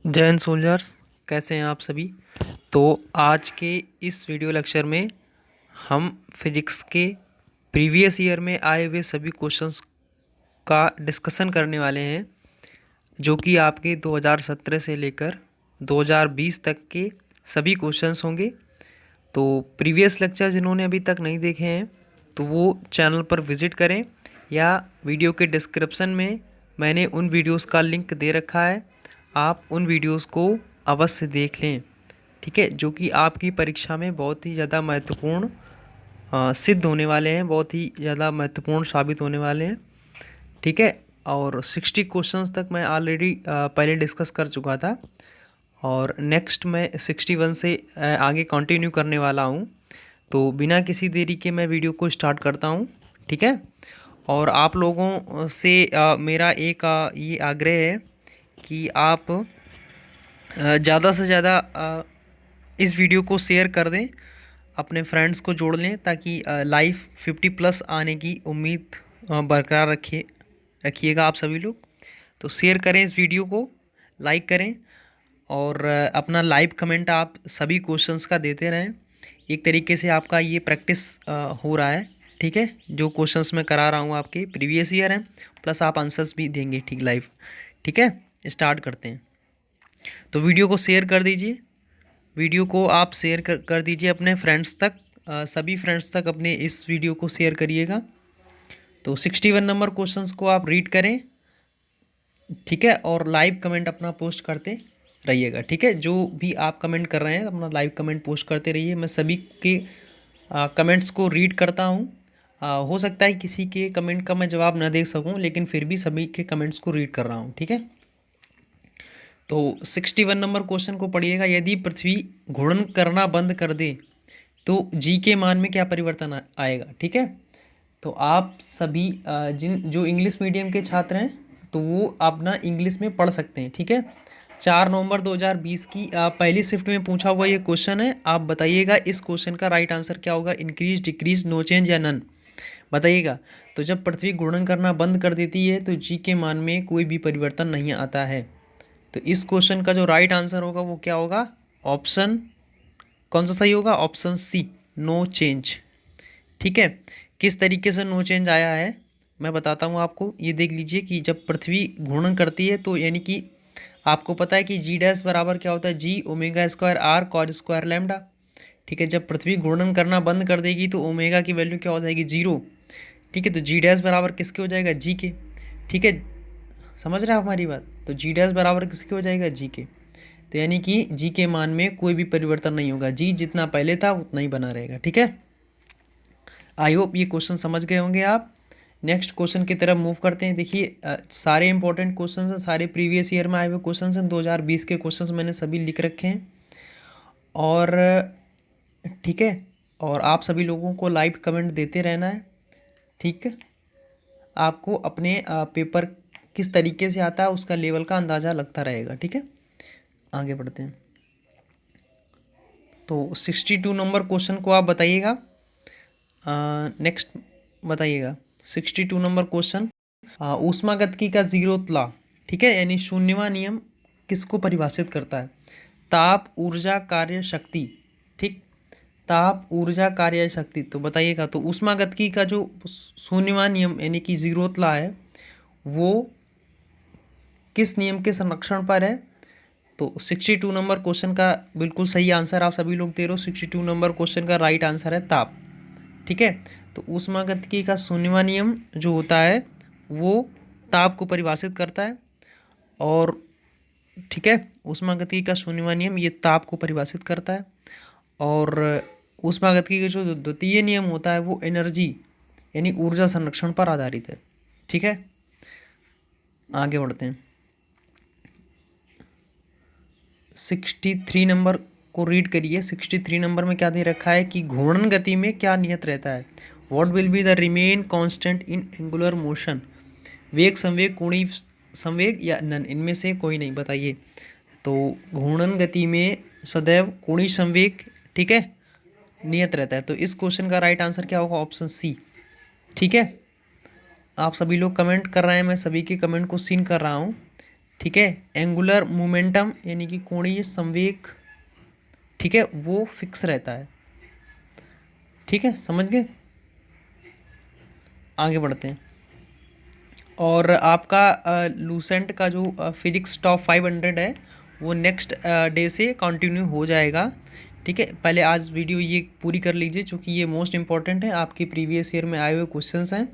जय हिंद सोल्जर्स। कैसे हैं आप सभी। तो आज के इस वीडियो लेक्चर में हम फिजिक्स के प्रीवियस ईयर में आए हुए सभी क्वेश्चंस का डिस्कशन करने वाले हैं, जो कि आपके 2017 से लेकर 2020 तक के सभी क्वेश्चंस होंगे। तो प्रीवियस लेक्चर जिन्होंने अभी तक नहीं देखे हैं तो वो चैनल पर विज़िट करें, या वीडियो के डिस्क्रिप्शन में मैंने उन वीडियोस का लिंक दे रखा है, आप उन वीडियोस को अवश्य देख लें। ठीक है, जो कि आपकी परीक्षा में बहुत ही ज़्यादा महत्वपूर्ण सिद्ध होने वाले हैं, बहुत ही ज़्यादा महत्वपूर्ण साबित होने वाले हैं। ठीक है, और 60 क्वेश्चंस तक मैं ऑलरेडी पहले डिस्कस कर चुका था, और नेक्स्ट मैं 61 से आगे कंटिन्यू करने वाला हूँ। तो बिना किसी देरी के मैं वीडियो को स्टार्ट करता हूँ। ठीक है, और आप लोगों से मेरा एक ये आग्रह है कि आप ज़्यादा से ज़्यादा इस वीडियो को शेयर कर दें, अपने फ्रेंड्स को जोड़ लें, ताकि लाइव 50 प्लस आने की उम्मीद बरकरार रखिएगा आप सभी लोग। तो शेयर करें इस वीडियो को, लाइक करें, और अपना लाइव कमेंट आप सभी क्वेश्चंस का देते रहें। एक तरीके से आपका ये प्रैक्टिस हो रहा है। ठीक है, जो क्वेश्चंस मैं करा रहा हूँ आपके प्रीवियस ईयर हैं, प्लस आप आंसर्स भी देंगे ठीक लाइव। ठीक है, स्टार्ट करते हैं। तो वीडियो को शेयर कर दीजिए, वीडियो को आप शेयर कर दीजिए अपने फ्रेंड्स तक, सभी फ्रेंड्स तक अपने इस वीडियो को शेयर करिएगा। तो 61 नंबर क्वेश्चंस को आप रीड करें। ठीक है, और लाइव कमेंट अपना पोस्ट करते रहिएगा। ठीक है, जो भी आप कमेंट कर रहे हैं अपना लाइव कमेंट पोस्ट करते रहिए। मैं सभी के कमेंट्स को रीड करता हूँ। हो सकता है किसी के कमेंट का मैं जवाब ना दे सकूँ, लेकिन फिर भी सभी के कमेंट्स को रीड कर रहा हूँ। ठीक है, तो 61 नंबर क्वेश्चन को पढ़िएगा। यदि पृथ्वी घूर्णन करना बंद कर दे तो जी के मान में क्या परिवर्तन आएगा। ठीक है, तो आप सभी जिन जो इंग्लिश मीडियम के छात्र हैं तो वो अपना इंग्लिश में पढ़ सकते हैं। ठीक है, 4 नवंबर 2020 की पहली शिफ्ट में पूछा हुआ ये क्वेश्चन है। आप बताइएगा इस क्वेश्चन का राइट आंसर क्या होगा, इंक्रीज, डिक्रीज, नो चेंज या नन, बताइएगा। तो जब पृथ्वी घूर्णन करना बंद कर देती है तो जी के मान में कोई भी परिवर्तन नहीं आता है। तो इस क्वेश्चन का जो राइट आंसर होगा वो क्या होगा, ऑप्शन कौन सा सही होगा, ऑप्शन सी, नो चेंज। ठीक है, किस तरीके से नो चेंज आया है मैं बताता हूँ आपको। ये देख लीजिए कि जब पृथ्वी घूर्णन करती है तो यानी कि आपको पता है कि जी डैश बराबर क्या होता है, G omega square R cos square lambda. ठीक है, जब पृथ्वी घूर्णन करना बंद कर देगी तो ओमेगा की वैल्यू क्या हो जाएगी, जीरो। ठीक है, तो जी डैश बराबर किसके हो जाएगा, जी के। ठीक है, समझ रहे हैं आप हमारी बात। तो जी डैश बराबर किसके हो जाएगा, जी के। तो यानी कि जी के मान में कोई भी परिवर्तन नहीं होगा, जी जितना पहले था उतना ही बना रहेगा। ठीक है, आई होप ये क्वेश्चन समझ गए होंगे आप। नेक्स्ट क्वेश्चन की तरफ मूव करते हैं। देखिए सारे इंपॉर्टेंट क्वेश्चन हैं, सारे प्रीवियस ईयर में आए हुए क्वेश्चन हैं, 2020 के क्वेश्चन मैंने सभी लिख रखे हैं। और ठीक है, और आप सभी लोगों को लाइव कमेंट देते रहना है। ठीक है, आपको अपने पेपर किस तरीके से आता है उसका लेवल का अंदाज़ा लगता रहेगा। ठीक है, आगे बढ़ते हैं। तो 62 नंबर क्वेश्चन को आप बताइएगा। नेक्स्ट बताइएगा 62 नंबर क्वेश्चन, ऊष्मागतिकी का जीरोथ लॉ, ठीक है, यानी शून्यवां नियम किसको परिभाषित करता है, ताप ऊर्जा कार्य शक्ति। ठीक, ताप ऊर्जा कार्य शक्ति। तो बताइएगा, तो ऊष्मागतिकी का जो शून्यवां नियम यानी कि जीरोथ लॉ है वो किस नियम के संरक्षण पर है। तो 62 नंबर क्वेश्चन का बिल्कुल सही आंसर आप सभी लोग दे रहे हो। 62 नंबर क्वेश्चन का राइट आंसर है ताप। ठीक है, तो ऊष्मागतिकी का शून्यवां नियम जो होता है वो ताप को परिभाषित करता है। और ठीक है, ऊष्मागतिकी का शून्यवां नियम ये ताप को परिभाषित करता है। और ऊष्मागतिकी का जो द्वितीय नियम होता है वो एनर्जी यानी ऊर्जा संरक्षण पर आधारित है। ठीक है, आगे बढ़ते हैं। 63 नंबर को रीड करिए। 63 नंबर में क्या दे रखा है कि घूर्णन गति में क्या नियत रहता है, what will be the remain constant in angular motion, वेग, संवेग, कोणीय संवेग या नन, इनमें से कोई नहीं, बताइए। तो घूर्णन गति में सदैव कोणीय संवेग, ठीक है, नियत रहता है। तो इस क्वेश्चन का राइट आंसर क्या होगा, ऑप्शन सी। ठीक है, आप सभी लोग कमेंट कर रहे हैं, मैं सभी के कमेंट को सीन कर रहा हूँ। ठीक है, एंगुलर मोमेंटम यानी कि कोणीय संवेग, ठीक है, वो फिक्स रहता है। ठीक है, समझ गए? आगे बढ़ते हैं। और आपका लूसेंट का जो फिजिक्स टॉप 500 है वो नेक्स्ट डे से कंटिन्यू हो जाएगा। ठीक है, पहले आज वीडियो ये पूरी कर लीजिए क्योंकि ये मोस्ट इंपॉर्टेंट है, आपके प्रीवियस ईयर में आए हुए क्वेश्चंस हैं।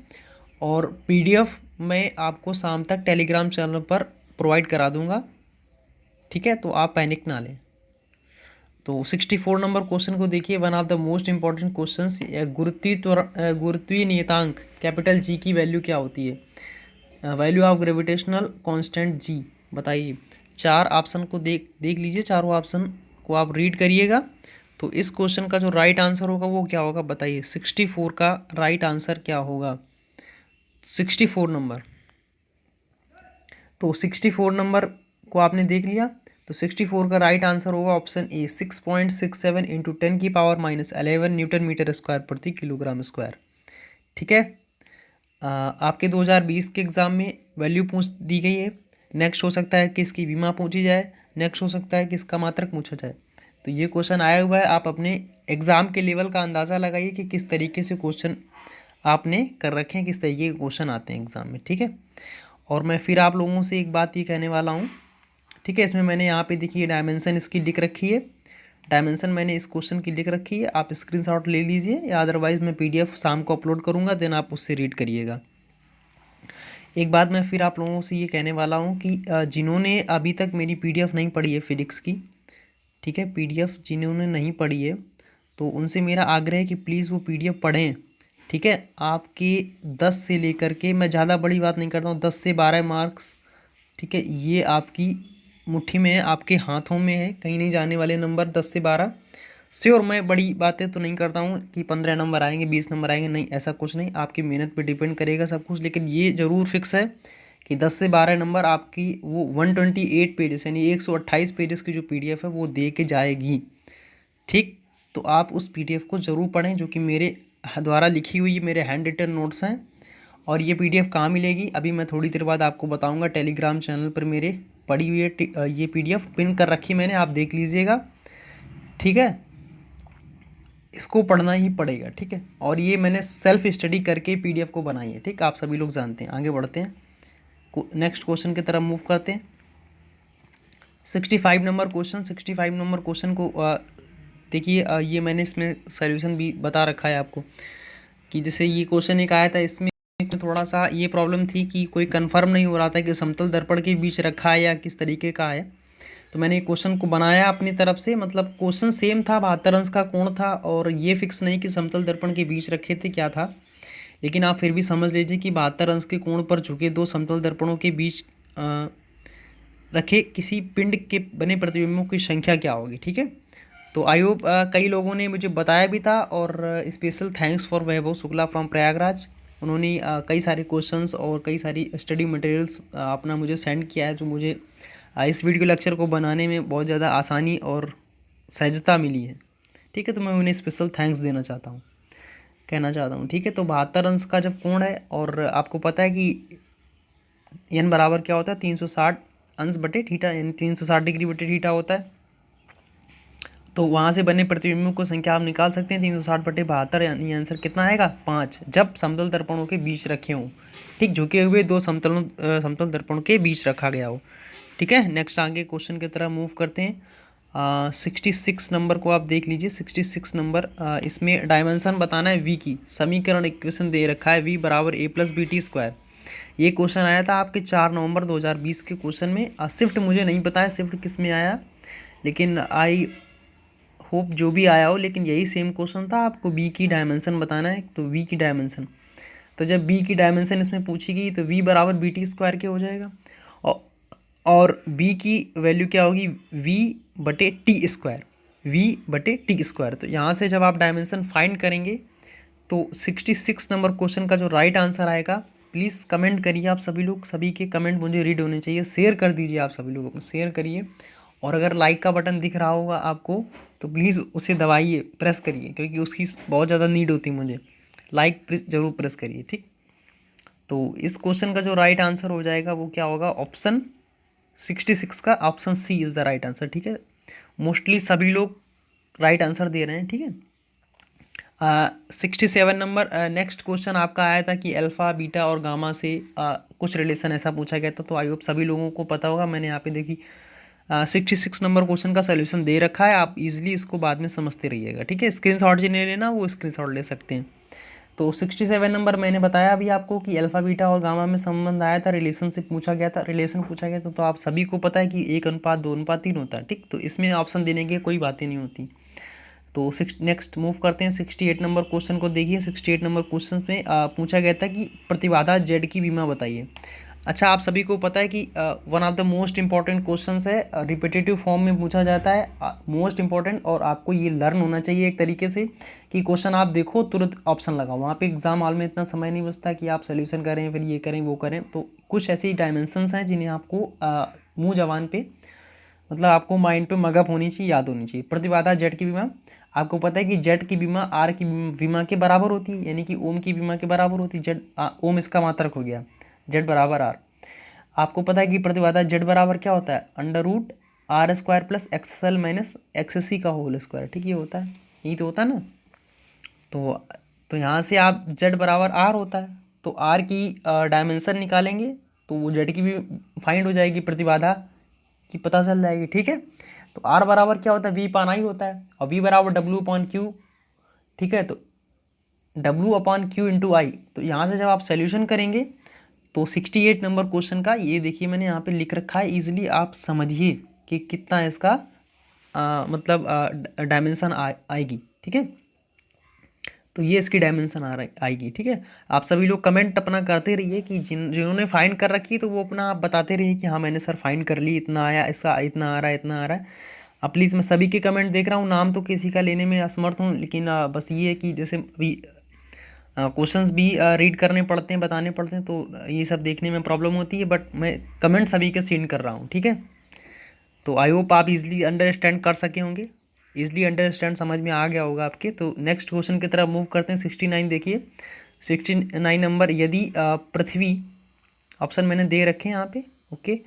और पीडीएफ मैं आपको शाम तक टेलीग्राम चैनल पर प्रोवाइड करा दूंगा। ठीक है, तो आप पैनिक ना लें। तो 64 नंबर क्वेश्चन को देखिए, one of the most important questions. गुरुत्वीय नियतांक कैपिटल जी की वैल्यू क्या होती है? Value of gravitational constant G बताइए। चार ऑप्शन को देख लीजिए, चारों ऑप्शन को आप रीड करिएगा। तो इस क्वेश्चन का जो राइट आंसर होगा वो क्या होगा बताइए। 64 का राइट आंसर क्या होगा? 64 नंबर। तो 64 नंबर को आपने देख लिया। तो 64 का राइट आंसर होगा option A, 6.67 into 10⁻11 newton metre square प्रति किलोग्राम स्क्वायर। ठीक है, आपके 2020 के एग्ज़ाम में वैल्यू पूछ दी गई है। नेक्स्ट हो सकता है कि इसकी विमा पूछी जाए, नेक्स्ट हो सकता है कि इसका मात्रक पूछा जाए। तो ये क्वेश्चन आया हुआ है, आप अपने एग्ज़ाम के लेवल का अंदाज़ा लगाइए कि किस तरीके से क्वेश्चन आपने कर रखे हैं, किस तरीके के क्वेश्चन आते हैं एग्ज़ाम में। ठीक है, और मैं फिर आप लोगों से एक बात ये कहने वाला हूँ। ठीक है, इसमें मैंने यहाँ पे देखिए डायमेंशन इसकी लिख रखी है, डायमेंशन मैंने इस क्वेश्चन की लिख रखी है, आप स्क्रीनशॉट ले लीजिए या अदरवाइज़ मैं पीडीएफ शाम को अपलोड करूँगा, देन आप उससे रीड करिएगा। एक बात मैं फिर आप लोगों से ये कहने वाला हूँ कि जिन्होंने अभी तक मेरी पीडीएफ नहीं पढ़ी है फिजिक्स की, ठीक है, पीडीएफ जिन्होंने नहीं पढ़ी है तो उनसे मेरा आग्रह है कि प्लीज़ वो पीडीएफ पढ़ें। ठीक है, आपके 10 से लेकर के, मैं ज़्यादा बड़ी बात नहीं करता हूँ, 10 से 12 मार्क्स, ठीक है, ये आपकी मुट्ठी में है, आपके हाथों में है, कहीं नहीं जाने वाले नंबर 10 से 12 श्योर। मैं बड़ी बातें तो नहीं करता हूँ कि 15 नंबर आएंगे, 20 नंबर आएंगे, नहीं, ऐसा कुछ नहीं, आपकी मेहनत पे डिपेंड करेगा सब कुछ। लेकिन ये ज़रूर फिक्स है कि 10 से 12 नंबर आपकी वो 128 पेजेस यानी 128 पेजेस की जो पीडीएफ है वो दे के जाएगी। ठीक, तो आप उस पीडीएफ को ज़रूर पढ़ें जो कि मेरे द्वारा लिखी हुई मेरे हैंड रिटन नोट्स हैं। और ये पीडीएफ कहाँ मिलेगी अभी मैं थोड़ी देर बाद आपको बताऊंगा। टेलीग्राम चैनल पर मेरे पड़ी हुई है ये पीडीएफ पिन कर रखी मैंने, आप देख लीजिएगा। ठीक है, इसको पढ़ना ही पड़ेगा। ठीक है, और ये मैंने सेल्फ स्टडी करके पीडीएफ को बनाई है। ठीक, आप सभी लोग जानते हैं। आगे बढ़ते हैं, नेक्स्ट क्वेश्चन की तरफ मूव करते हैं। 65 नंबर क्वेश्चन, 65 नंबर क्वेश्चन को देखिए, ये मैंने इसमें सॉल्यूशन भी बता रखा है आपको कि जैसे ये क्वेश्चन एक आया था, इसमें थोड़ा सा ये प्रॉब्लम थी कि कोई कंफर्म नहीं हो रहा था कि समतल दर्पण के बीच रखा है या किस तरीके का है। तो मैंने क्वेश्चन को बनाया अपनी तरफ से, मतलब क्वेश्चन सेम था, 72 अंश का कोण था, और ये फिक्स नहीं कि समतल दर्पण के बीच रखे थे क्या था। लेकिन आप फिर भी समझ लीजिए कि 72 अंश के कोण पर झुके दो समतल दर्पणों के बीच रखे किसी पिंड के बने प्रतिबिंबों की संख्या क्या होगी। ठीक है, तो आई होप कई लोगों ने मुझे बताया भी था, और special thanks for Vaibhav Shukla from Prayagraj. उन्होंने कई सारे क्वेश्चंस और कई सारी स्टडी मटेरियल्स अपना मुझे सेंड किया है, जो मुझे इस वीडियो लेक्चर को बनाने में बहुत ज़्यादा आसानी और सहजता मिली है। ठीक है, तो मैं उन्हें स्पेशल थैंक्स देना चाहता हूँ, कहना चाहता हूँ। ठीक है, तो 72 अंश का जब कोण है, और आपको पता है कि एन बराबर क्या होता है, 360 अंश बटे थीटा, यानी 360 डिग्री बटे थीटा होता है। तो वहाँ से बने प्रतिबिंबों को संख्या आप निकाल सकते हैं, 360 बटे 72, यानी आंसर कितना आएगा 5, जब समतल दर्पणों के बीच रखे हों। ठीक, झुके हुए दो समतल दर्पणों के बीच रखा गया हो। ठीक है, नेक्स्ट आगे क्वेश्चन की तरह मूव करते हैं। 66 नंबर को आप देख लीजिए। 66 नंबर, इसमें डायमेंशन बताना है वी की, समीकरण इक्वेशन दे रखा है वी बराबर ए प्लस बी टी स्क्वायर। ये क्वेश्चन आया था आपके 4 नवंबर 2020 के क्वेश्चन में। शिफ्ट मुझे नहीं पता है शिफ्ट किस में आया, लेकिन आई होप जो भी आया हो, लेकिन यही सेम क्वेश्चन था। आपको बी की डायमेंशन बताना है, तो वी की डायमेंशन, तो जब बी की डायमेंशन इसमें पूछी गई तो वी बराबर बी टी स्क्वायर के हो जाएगा, और बी की वैल्यू क्या होगी, वी बटे टी स्क्वायर, वी बटे टी स्क्वायर। तो यहाँ से जब आप डायमेंशन फाइंड करेंगे तो 66 नंबर क्वेश्चन का जो राइट आंसर आएगा, प्लीज़ कमेंट करिए आप सभी लोग, सभी के कमेंट मुझे रीड होने चाहिए। शेयर कर दीजिए आप सभी लोग, अपना शेयर करिए, और अगर लाइक का बटन दिख रहा होगा आपको तो प्लीज़ उसे दबाइए, प्रेस करिए, क्योंकि उसकी बहुत ज़्यादा नीड होती है मुझे। लाइक ज़रूर प्रेस करिए। ठीक, तो इस क्वेश्चन का जो राइट आंसर हो जाएगा वो क्या होगा, ऑप्शन 66 का option C is the right answer. ठीक है, मोस्टली सभी लोग राइट आंसर दे रहे हैं। ठीक है, 67 नंबर नेक्स्ट क्वेश्चन आपका आया था कि अल्फ़ा बीटा और गामा से कुछ रिलेशन ऐसा पूछा गया था। तो आई होप सभी लोगों को पता होगा। मैंने यहाँ पे देखी 66 नंबर क्वेश्चन का सोल्यूशन दे रखा है, आप इजीली इसको बाद में समझते रहिएगा। ठीक है, स्क्रीनशॉट जिन्हें लेना वो स्क्रीनशॉट ले सकते हैं। तो 67 नंबर मैंने बताया अभी आपको कि अल्फ़ा बीटा और गामा में संबंध आया था, रिलेशन से पूछा गया था, रिलेशन पूछा गया था। तो आप सभी को पता है कि 1:2:3 होता है। ठीक, तो इसमें ऑप्शन देने की कोई बातें नहीं होती। तो नेक्स्ट मूव करते हैं 68 नंबर क्वेश्चन को। देखिए 68 नंबर क्वेश्चन में पूछा गया था कि प्रतिबाधा जेड की बीमा बताइए। अच्छा, आप सभी को पता है कि one of the most important questions है, रिपीटेटिव फॉर्म में पूछा जाता है, मोस्ट इंपॉर्टेंट। और आपको ये लर्न होना चाहिए एक तरीके से कि क्वेश्चन आप देखो तुरंत ऑप्शन लगाओ। वहाँ पे एग्जाम हॉल में इतना समय नहीं बचता कि आप सोल्यूशन करें फिर ये करें वो करें। तो कुछ ऐसी डायमेंशंस हैं जिन्हें आपको मुँह जबान पे, मतलब आपको माइंड पे मगअप होनी चाहिए, याद होनी चाहिए। प्रतिबाधा जेड की बीमा, आपको पता है कि जेड की बीमा आर की बीमा के बराबर होती है, यानी कि ओम की बीमा के बराबर होती है। जेड ओम इसका मात्रक हो गया, जेड बराबर आर। आपको पता है कि प्रतिबाधा जेड बराबर क्या होता है, √r² plus XL minus XC का होल स्क्वायर। ठीक, ये होता है, यही तो होता है ना। तो यहाँ से आप जेड बराबर आर होता है, तो आर की डायमेंशन निकालेंगे तो वो जेड की भी फाइंड हो जाएगी, प्रतिबाधा की पता चल जाएगी। ठीक है, तो आर बराबर क्या होता है, वी अपान आई होता है, और वी बराबर W/Q। ठीक है, तो W/Q × I। तो यहाँ से जब आप सोल्यूशन करेंगे तो 68 नंबर क्वेश्चन का, ये देखिए मैंने यहाँ पे लिख रखा है, इजीली आप समझिए कि कितना इसका मतलब डायमेंशन आएगी। ठीक है, तो ये इसकी डायमेंशन आएगी। ठीक है, आप सभी लोग कमेंट अपना करते रहिए कि जिन्होंने फाइंड कर रखी तो वो अपना आप बताते रहिए कि हाँ मैंने सर फाइंड कर ली, इतना आया, इसका इतना आ रहा है, इतना आ रहा है। अब प्लीज़, मैं सभी के कमेंट देख रहा हूँ, नाम तो किसी का लेने में असमर्थ हूँ, लेकिन बस ये है कि जैसे अभी क्वेश्चंस भी रीड करने पड़ते हैं, बताने पड़ते हैं, तो ये सब देखने में प्रॉब्लम होती है। बट मैं कमेंट सभी के सेंड कर रहा हूँ। ठीक है, तो आई होप आप इजीली अंडरस्टैंड कर सके होंगे, इजीली अंडरस्टैंड समझ में आ गया होगा आपके। तो नेक्स्ट क्वेश्चन की तरफ मूव करते हैं। 69 देखिए, 69 नंबर, यदि पृथ्वी, ऑप्शन मैंने दे रखे हैं यहाँ पे। ओके,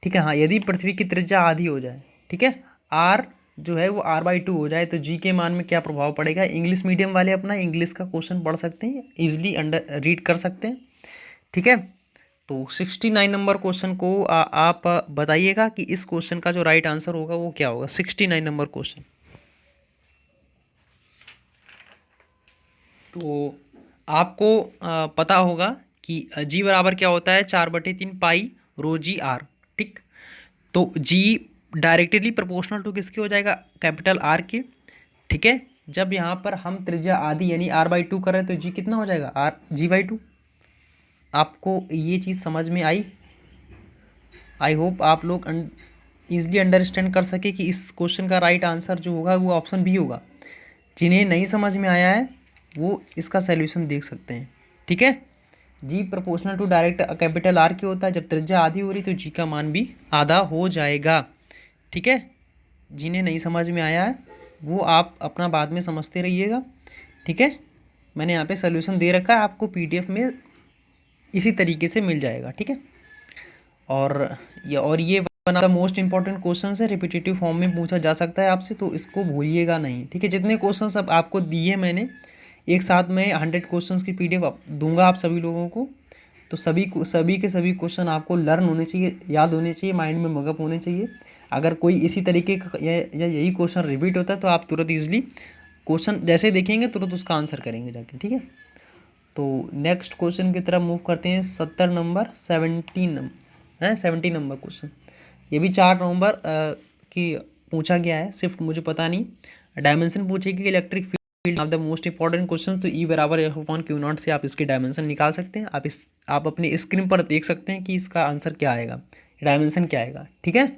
ठीक है, हाँ, यदि पृथ्वी की त्रिज्या आधी हो जाए, ठीक है, आर जो है वो r/2 हो जाए तो जी के मान में क्या प्रभाव पड़ेगा। इंग्लिश मीडियम वाले अपना इंग्लिश का क्वेश्चन पढ़ सकते हैं, इजिली अंडर रीड कर सकते हैं। ठीक है, तो 69 नंबर क्वेश्चन को आप बताइएगा कि इस क्वेश्चन का जो राइट आंसर होगा वो क्या होगा। 69 नंबर क्वेश्चन, तो आपको पता होगा कि जी बराबर क्या होता है, 4/3 पाई ρg/r। ठीक, तो जी डायरेक्टली प्रोपोर्शनल टू किसके हो जाएगा, कैपिटल आर के। ठीक है, जब यहाँ पर हम त्रिज्या आदि यानी r/2 कर रहे हैं तो जी कितना हो जाएगा, g/2। आपको ये चीज़ समझ में आई। आई होप आप लोग ईजिली अंडरस्टैंड कर सके कि इस क्वेश्चन का राइट आंसर जो होगा वो ऑप्शन बी होगा। जिन्हें नहीं समझ में आया है वो इसका सॉल्यूशन देख सकते हैं। ठीक है, G proportional to direct capital R की होता है, जब त्रिज्या आधी हो रही तो जी का मान भी आधा हो जाएगा। ठीक है, जिन्हें नहीं समझ में आया है वो आप अपना बाद में समझते रहिएगा। ठीक है, मैंने यहाँ पे सोल्यूशन दे रखा है, आपको पीडीएफ में इसी तरीके से मिल जाएगा। ठीक है, और ये one of the most important question है, रिपीटेटिव फॉर्म में पूछा जा सकता है आपसे, तो इसको भूलिएगा नहीं। ठीक है, जितने क्वेश्चन अब आपको दिए मैंने, एक साथ में 100 क्वेश्चन की पीडीएफ दूंगा आप सभी लोगों को। तो सभी के सभी क्वेश्चन आपको लर्न होने चाहिए, याद होने चाहिए, माइंड में मगअप होने चाहिए। अगर कोई इसी तरीके का या यही क्वेश्चन रिपीट होता है तो आप तुरंत ईजिली क्वेश्चन जैसे देखेंगे तुरंत उसका आंसर करेंगे जाके। ठीक है, तो नेक्स्ट क्वेश्चन की तरफ मूव करते हैं। 70 नंबर क्वेश्चन, ये भी 4 नवंबर की पूछा गया है, सिर्फ मुझे पता नहीं। डायमेंशन पूछेगी electric field of the most important question, तो ई बराबर F/Q0 से आप इसकी डायमेंशन निकाल सकते हैं। आप अपने स्क्रीन पर देख सकते हैं कि इसका आंसर क्या आएगा, डायमेंशन क्या आएगा। ठीक है,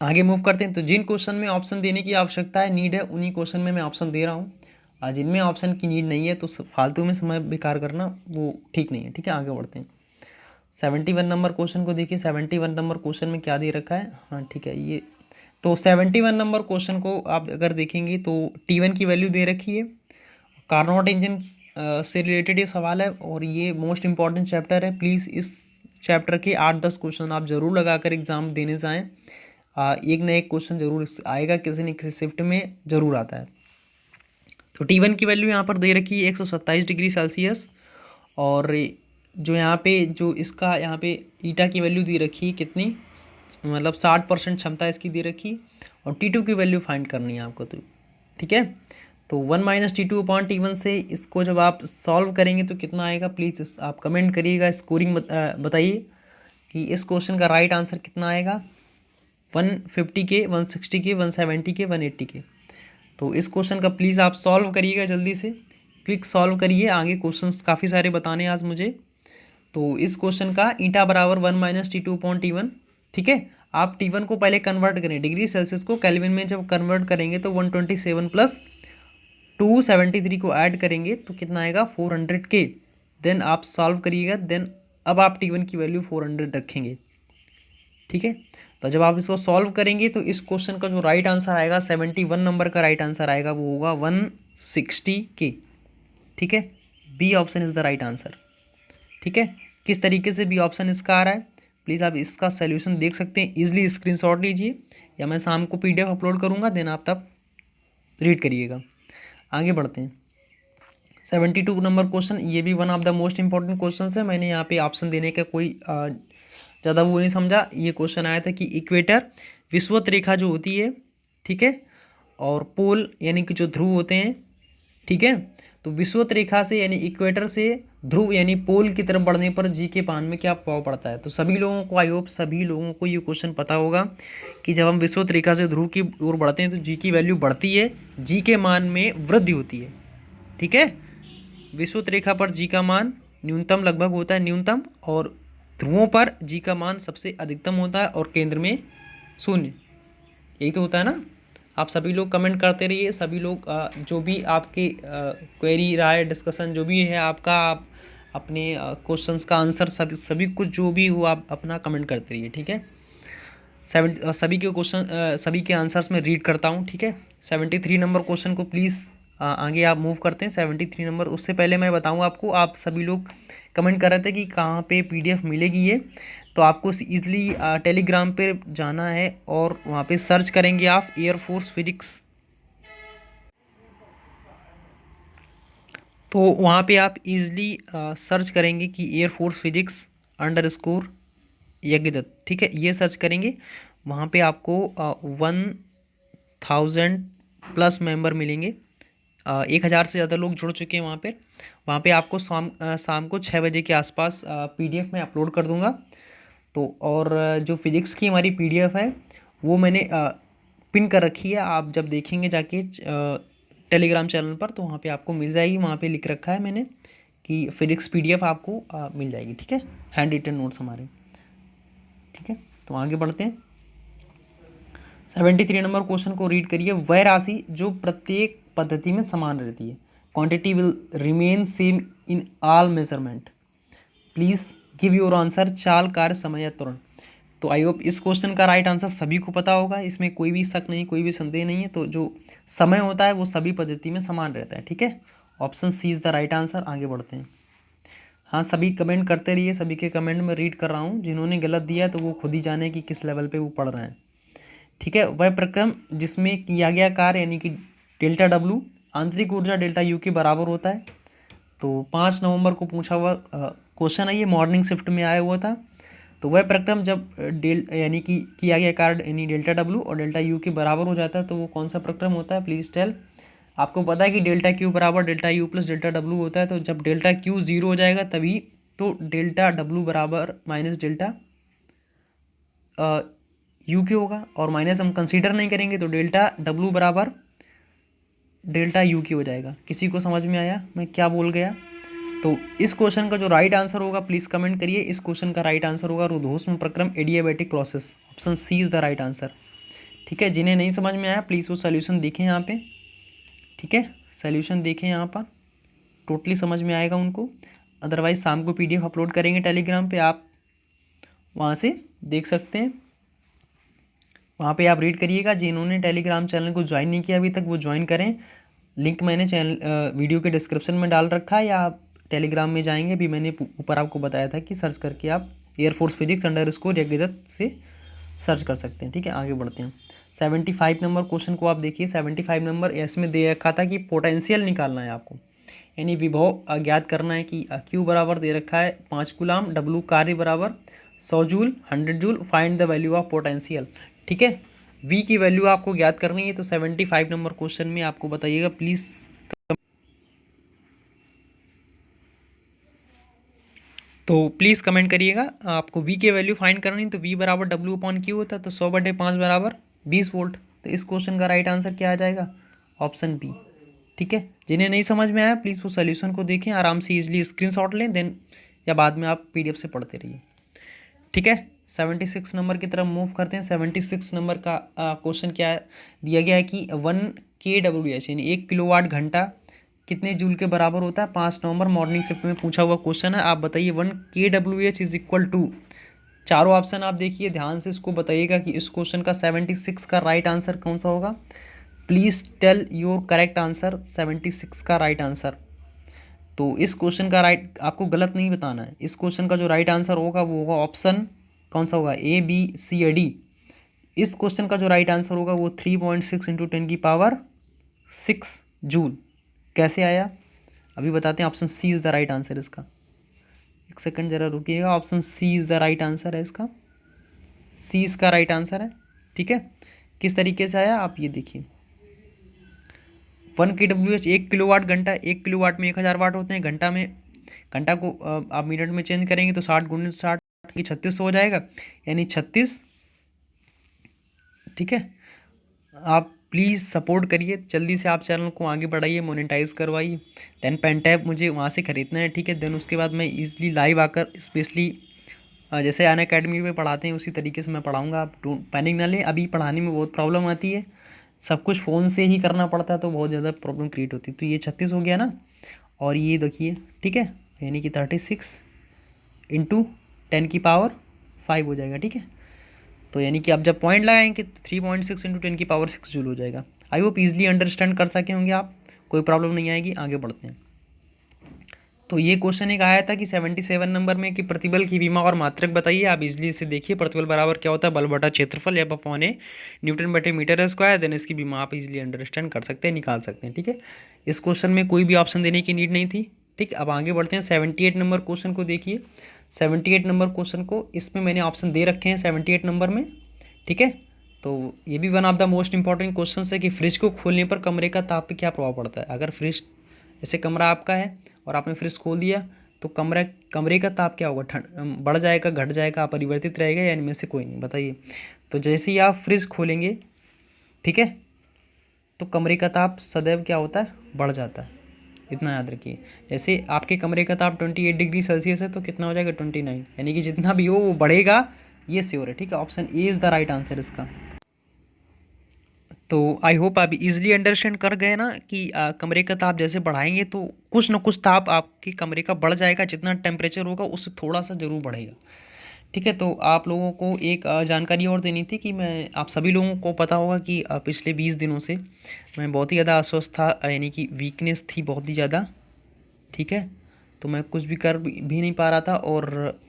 आगे मूव करते हैं। तो जिन क्वेश्चन में ऑप्शन देने की आवश्यकता है, नीड है, उन्हीं क्वेश्चन में मैं ऑप्शन दे रहा हूँ। जिनमें ऑप्शन की नीड नहीं है तो फालतू में समय बेकार करना वो ठीक नहीं है। ठीक है, आगे बढ़ते हैं। 71 नंबर क्वेश्चन को देखिए। 71 नंबर क्वेश्चन में क्या दे रखा है, हाँ ठीक है, ये तो 71 नंबर क्वेश्चन को आप अगर देखेंगे तो T1 की वैल्यू दे रखी है। कार्नोट इंजन से रिलेटेड ये सवाल है और ये मोस्ट इंपॉर्टेंट चैप्टर है। प्लीज़ इस चैप्टर के 8-10 क्वेश्चन आप ज़रूर लगाकर एग्ज़ाम देने जाएँ। एक ना एक क्वेश्चन ज़रूर आएगा, किसी न किसी शिफ्ट में ज़रूर आता है। तो T1 की वैल्यू यहाँ पर दे रखी है 127 डिग्री सेल्सियस, और जो यहाँ पे जो इसका यहाँ पे ईटा की वैल्यू दे रखी है कितनी, मतलब 60% क्षमता इसकी दे रखी, और T2 की वैल्यू फाइंड करनी है आपको। तो ठीक है, तो 1 - T2 अपॉन T1 से इसको जब आप सॉल्व करेंगे तो कितना आएगा, प्लीज़ आप कमेंट करिएगा, स्कोरिंग बताइए कि इस क्वेश्चन का राइट आंसर कितना आएगा। 150 के, 160 के, 170 के, 180 के। तो इस क्वेश्चन का प्लीज़ आप सॉल्व करिएगा, जल्दी से क्विक सॉल्व करिए, आगे क्वेश्चंस काफ़ी सारे बताने आज मुझे। तो इस क्वेश्चन का ईटा बराबर 1 - T2 अपॉन T1। ठीक है, आप T1 को पहले कन्वर्ट करें, डिग्री सेल्सियस को केल्विन में जब कन्वर्ट करेंगे तो 127 प्लस 273 को ऐड करेंगे तो कितना आएगा 400 के। देन आप सॉल्व करिएगा, देन अब आप T1 की वैल्यू 400 रखेंगे। ठीक है, तो जब आप इसको सॉल्व करेंगे तो इस क्वेश्चन का जो राइट आंसर आएगा 71 नंबर का राइट आंसर आएगा, वो होगा 160 के। ठीक है, B option is the right answer. ठीक है, किस तरीके से बी ऑप्शन इसका आ रहा है, प्लीज़ आप इसका सोल्यूशन देख सकते हैं, ईजिली स्क्रीनशॉट लीजिए, या मैं शाम को PDF अपलोड करूँगा, देन आप तब रीड करिएगा। आगे बढ़ते हैं। 72 नंबर क्वेश्चन, ये भी one of the most important question है। मैंने यहाँ पे ऑप्शन देने का कोई ज़्यादा वो नहीं समझा। ये क्वेश्चन आया था कि इक्वेटर विषुवत रेखा जो होती है, ठीक है, और पोल यानी कि जो ध्रुव होते हैं, ठीक है, तो विषुवत रेखा से यानी इक्वेटर से ध्रुव यानी पोल की तरफ बढ़ने पर जी के मान में क्या प्रभाव पड़ता है। तो सभी लोगों को, आई होप सभी लोगों को ये क्वेश्चन पता होगा कि जब हम विषुवत रेखा से ध्रुव की ओर बढ़ते हैं तो जी की वैल्यू बढ़ती है, जी के मान में वृद्धि होती है। ठीक है, विषुवत रेखा पर जी का मान न्यूनतम लगभग होता है, न्यूनतम, और ध्रुवों पर जी का मान सबसे अधिकतम होता है, और केंद्र में 0। यही तो होता है ना। आप सभी लोग कमेंट करते रहिए, सभी लोग जो भी आपके क्वेरी, राय, डिस्कशन जो भी है आपका, आप अपने क्वेश्चंस का आंसर सभी कुछ जो भी हो आप अपना कमेंट करते रहिए। ठीक है, सभी के क्वेश्चन, सभी के आंसर्स मैं रीड करता हूँ। ठीक है, 73 नंबर क्वेश्चन को प्लीज़ आगे आप मूव करते हैं। 73 नंबर, उससे पहले मैं बताऊँ आपको, आप सभी लोग कमेंट कर रहे थे कि कहाँ पे PDF मिलेगी ये, तो आपको ईजिली टेलीग्राम पे जाना है और वहाँ पे सर्च करेंगे आप एयरफोर्स फिजिक्स। तो वहाँ पे आप ईजिली सर्च करेंगे कि एयरफोर्स फिजिक्स _ यज्ञदत्त। ठीक है, ये सर्च करेंगे, वहाँ पे आपको 1000 प्लस मेंबर मिलेंगे। 1000 से ज़्यादा लोग जुड़ चुके हैं वहाँ पे आपको शाम को 6 बजे के आसपास PDF में अपलोड कर दूँगा। तो और जो फिज़िक्स की हमारी PDF है वो मैंने पिन कर रखी है, आप जब देखेंगे जाके टेलीग्राम चैनल पर तो वहाँ पे आपको मिल जाएगी। वहाँ पे लिख रखा है मैंने कि फिज़िक्स PDF आपको मिल जाएगी। ठीक है, हैंड रिटन नोट्स हमारे। ठीक है, तो आगे बढ़ते हैं। 73 नंबर क्वेश्चन को रीड करिए। वह राशि जो प्रत्येक पद्धति में समान रहती है, quantity will remain same in all measurement, please give your answer, चाल, कार्य, समय या तुरंत। तो आई होप इस क्वेश्चन का राइट आंसर सभी को पता होगा, इसमें कोई भी शक नहीं, कोई भी संदेह नहीं है। तो जो समय होता है वो सभी पद्धति में समान रहता है। ठीक है, option C is the right answer. आगे बढ़ते हैं। हाँ, सभी कमेंट करते रहिए, सभी के कमेंट में रीड कर रहा हूँ। जिन्होंने गलत दिया है तो वो खुद ही जाने कि किस लेवल पे वो पढ़ रहे हैं। ठीक है, वह प्रक्रम जिसमें किया गया कार्य यानी कि ΔW आंतरिक ऊर्जा ΔU के बराबर होता है। तो 5 नवंबर को पूछा हुआ क्वेश्चन है, ये मॉर्निंग शिफ्ट में आया हुआ था। तो वह प्रक्रम जब यानी कि किया गया कार्य यानी ΔW और ΔU के बराबर हो जाता है तो वो कौन सा प्रक्रम होता है, प्लीज़ टेल। आपको पता है कि ΔQ बराबर ΔU प्लस ΔW होता है। तो जब ΔQ 0 हो जाएगा तभी तो ΔW बराबर माइनस ΔU के होगा, और माइनस हम कंसीडर नहीं करेंगे तो ΔW बराबर ΔU की हो जाएगा। किसी को समझ में आया मैं क्या बोल गया? तो इस क्वेश्चन का जो राइट आंसर होगा प्लीज़ कमेंट करिए। इस क्वेश्चन का राइट आंसर होगा रुद्धोष्म प्रक्रम adiabatic process, option C is the right answer. ठीक है, जिन्हें नहीं समझ में आया प्लीज़ वो सोल्यूशन देखें यहाँ पे। ठीक है, सोल्यूशन देखें यहाँ पर, टोटली समझ में आएगा उनको। अदरवाइज़ शाम को PDF अपलोड करेंगे टेलीग्राम पे, आप वहाँ से देख सकते हैं। वहाँ पे आप रीड करिएगा। जिन्होंने टेलीग्राम चैनल को ज्वाइन नहीं किया अभी तक वो ज्वाइन करें, लिंक मैंने चैनल वीडियो के डिस्क्रिप्शन में डाल रखा है, या आप टेलीग्राम में जाएंगे, अभी मैंने ऊपर आपको बताया था कि सर्च करके आप एयरफोर्स फिजिक्स _ यज्ञदत्त से सर्च कर सकते हैं। ठीक है, आगे बढ़ते हैं। 75 नंबर क्वेश्चन को आप देखिए। 75 नंबर इसमें दे रखा था कि पोटेंशियल निकालना है आपको, यानी विभव ज्ञात करना है कि Q बराबर दे रखा है 5 कूलाम, W कार्य बराबर 100 joule, 100 joule, find the value of potential. ठीक है, V की वैल्यू आपको ज्ञात करनी है। तो 75 नंबर क्वेश्चन में आपको बताइएगा प्लीज़। तो प्लीज़ कमेंट करिएगा। आपको V की वैल्यू फाइंड करनी है तो V बराबर W/Q होता है, तो 100/5 बराबर 20 वोल्ट। तो इस क्वेश्चन का राइट आंसर क्या आ जाएगा? Option B. ठीक है, जिन्हें नहीं समझ में आया प्लीज़ वो सोल्यूशन को देखें आराम से, इजीली स्क्रीनशॉट लें, देन या बाद में आप PDF से पढ़ते रहिए। ठीक है, 76 नंबर की तरफ मूव करते हैं। 76 नंबर का क्वेश्चन क्या दिया गया है कि 1 kWh यानी 1 किलोवाट घंटा कितने जूल के बराबर होता है? 5 नवंबर मॉर्निंग शिफ्ट में पूछा हुआ क्वेश्चन है। आप बताइए 1 kWh इज इक्वल टू, चारों ऑप्शन आप देखिए ध्यान से, इसको बताइएगा कि इस क्वेश्चन का 76 का राइट आंसर कौन सा होगा। Please tell your correct answer, 76 का राइट आंसर। तो इस क्वेश्चन का राइट आपको गलत नहीं बताना है। इस क्वेश्चन का जो राइट आंसर होगा वो होगा ऑप्शन कौन सा होगा? A B C या D। इस क्वेश्चन का जो राइट आंसर होगा वो 3.6 × 10⁶ जूल। कैसे आया अभी बताते हैं। Option C is the right answer इसका। एक सेकंड ज़रा रुकिएगा। Option C is the right answer है इसका। C इसका राइट आंसर है। ठीक है, किस तरीके से आया आप ये देखिए। 1 kWh 1 किलोवाट घंटा, 1 किलोवाट में 1000 वाट होते हैं। घंटा में, घंटा को आप मिनट में चेंज करेंगे तो 60 × 60 की 3600 हो जाएगा, यानी 36। ठीक है, आप प्लीज़ सपोर्ट करिए, जल्दी से आप चैनल को आगे बढ़ाइए, मोनेटाइज करवाइए। देन पेन टैब मुझे वहाँ से ख़रीदना है। ठीक है, देन उसके बाद मैं ईज़िली लाइव आकर स्पेशली जैसे अनअकैडमी में पढ़ाते हैं उसी तरीके से मैं पढ़ाऊँगा। आप पैनिक ना लें, अभी पढ़ाने में बहुत प्रॉब्लम आती है, सब कुछ फ़ोन से ही करना पड़ता है तो बहुत ज़्यादा प्रॉब्लम क्रिएट होती है। तो ये 36 हो गया ना, और ये देखिए। ठीक है, यानी कि 36 × 10⁵ हो जाएगा। ठीक है, तो यानी कि आप जब पॉइंट लगाएंगे तो 3.6 × 10⁶ जूल हो जाएगा। आई होप ईजिली अंडरस्टैंड कर सके होंगे आप, कोई प्रॉब्लम नहीं आएगी। आगे बढ़ते हैं। तो ये क्वेश्चन एक आया था कि 77 नंबर में कि प्रतिबल की विमा और मात्रक बताइए। आप इजीली इसे देखिए। प्रतिबल बराबर क्या होता है? बल बटा क्षेत्रफल या /N Nm/मीटर स्क्वायर। देन इसकी विमा आप इजीली अंडरस्टैंड कर सकते हैं, निकाल सकते हैं। ठीक है, इस क्वेश्चन में कोई भी ऑप्शन देने की नीड नहीं थी। ठीक, अब आगे बढ़ते हैं। 78 नंबर क्वेश्चन को देखिए। 78 नंबर क्वेश्चन को, इसमें मैंने ऑप्शन दे रखे हैं 78 नंबर में। ठीक है, तो ये भी one of the most important question है कि फ्रिज को खोलने पर कमरे का ताप पे क्या प्रभाव पड़ता है। अगर फ्रिज, जैसे कमरा आपका है और आपने फ्रिज खोल दिया तो कमरे का ताप क्या होगा? ठंड बढ़ जाएगा, घट जाएगा, अपरिवर्तित रहेगा, या इनमें से कोई नहीं? बताइए। तो जैसे ही आप फ्रिज खोलेंगे, ठीक है, तो कमरे का ताप सदैव क्या होता है? बढ़ जाता है। इतना याद रखिए। जैसे आपके कमरे का ताप 28 डिग्री सेल्सियस है तो कितना हो जाएगा? 29, यानी कि जितना भी हो वो बढ़ेगा, ये श्योर है। ठीक है, option A is the right answer इसका। तो आई होप आप इजीली अंडरस्टैंड कर गए ना कि कमरे का ताप जैसे बढ़ाएंगे तो कुछ ना कुछ ताप आपके कमरे का बढ़ जाएगा। जितना टेम्परेचर होगा उससे थोड़ा सा ज़रूर बढ़ेगा। ठीक है, तो आप लोगों को एक जानकारी और देनी थी कि मैं, आप सभी लोगों को पता होगा कि पिछले 20 दिनों से मैं बहुत ही ज़्यादा अस्वस्थ था, यानी कि वीकनेस थी बहुत ही ज़्यादा। ठीक है, तो मैं कुछ भी कर भी नहीं पा रहा था और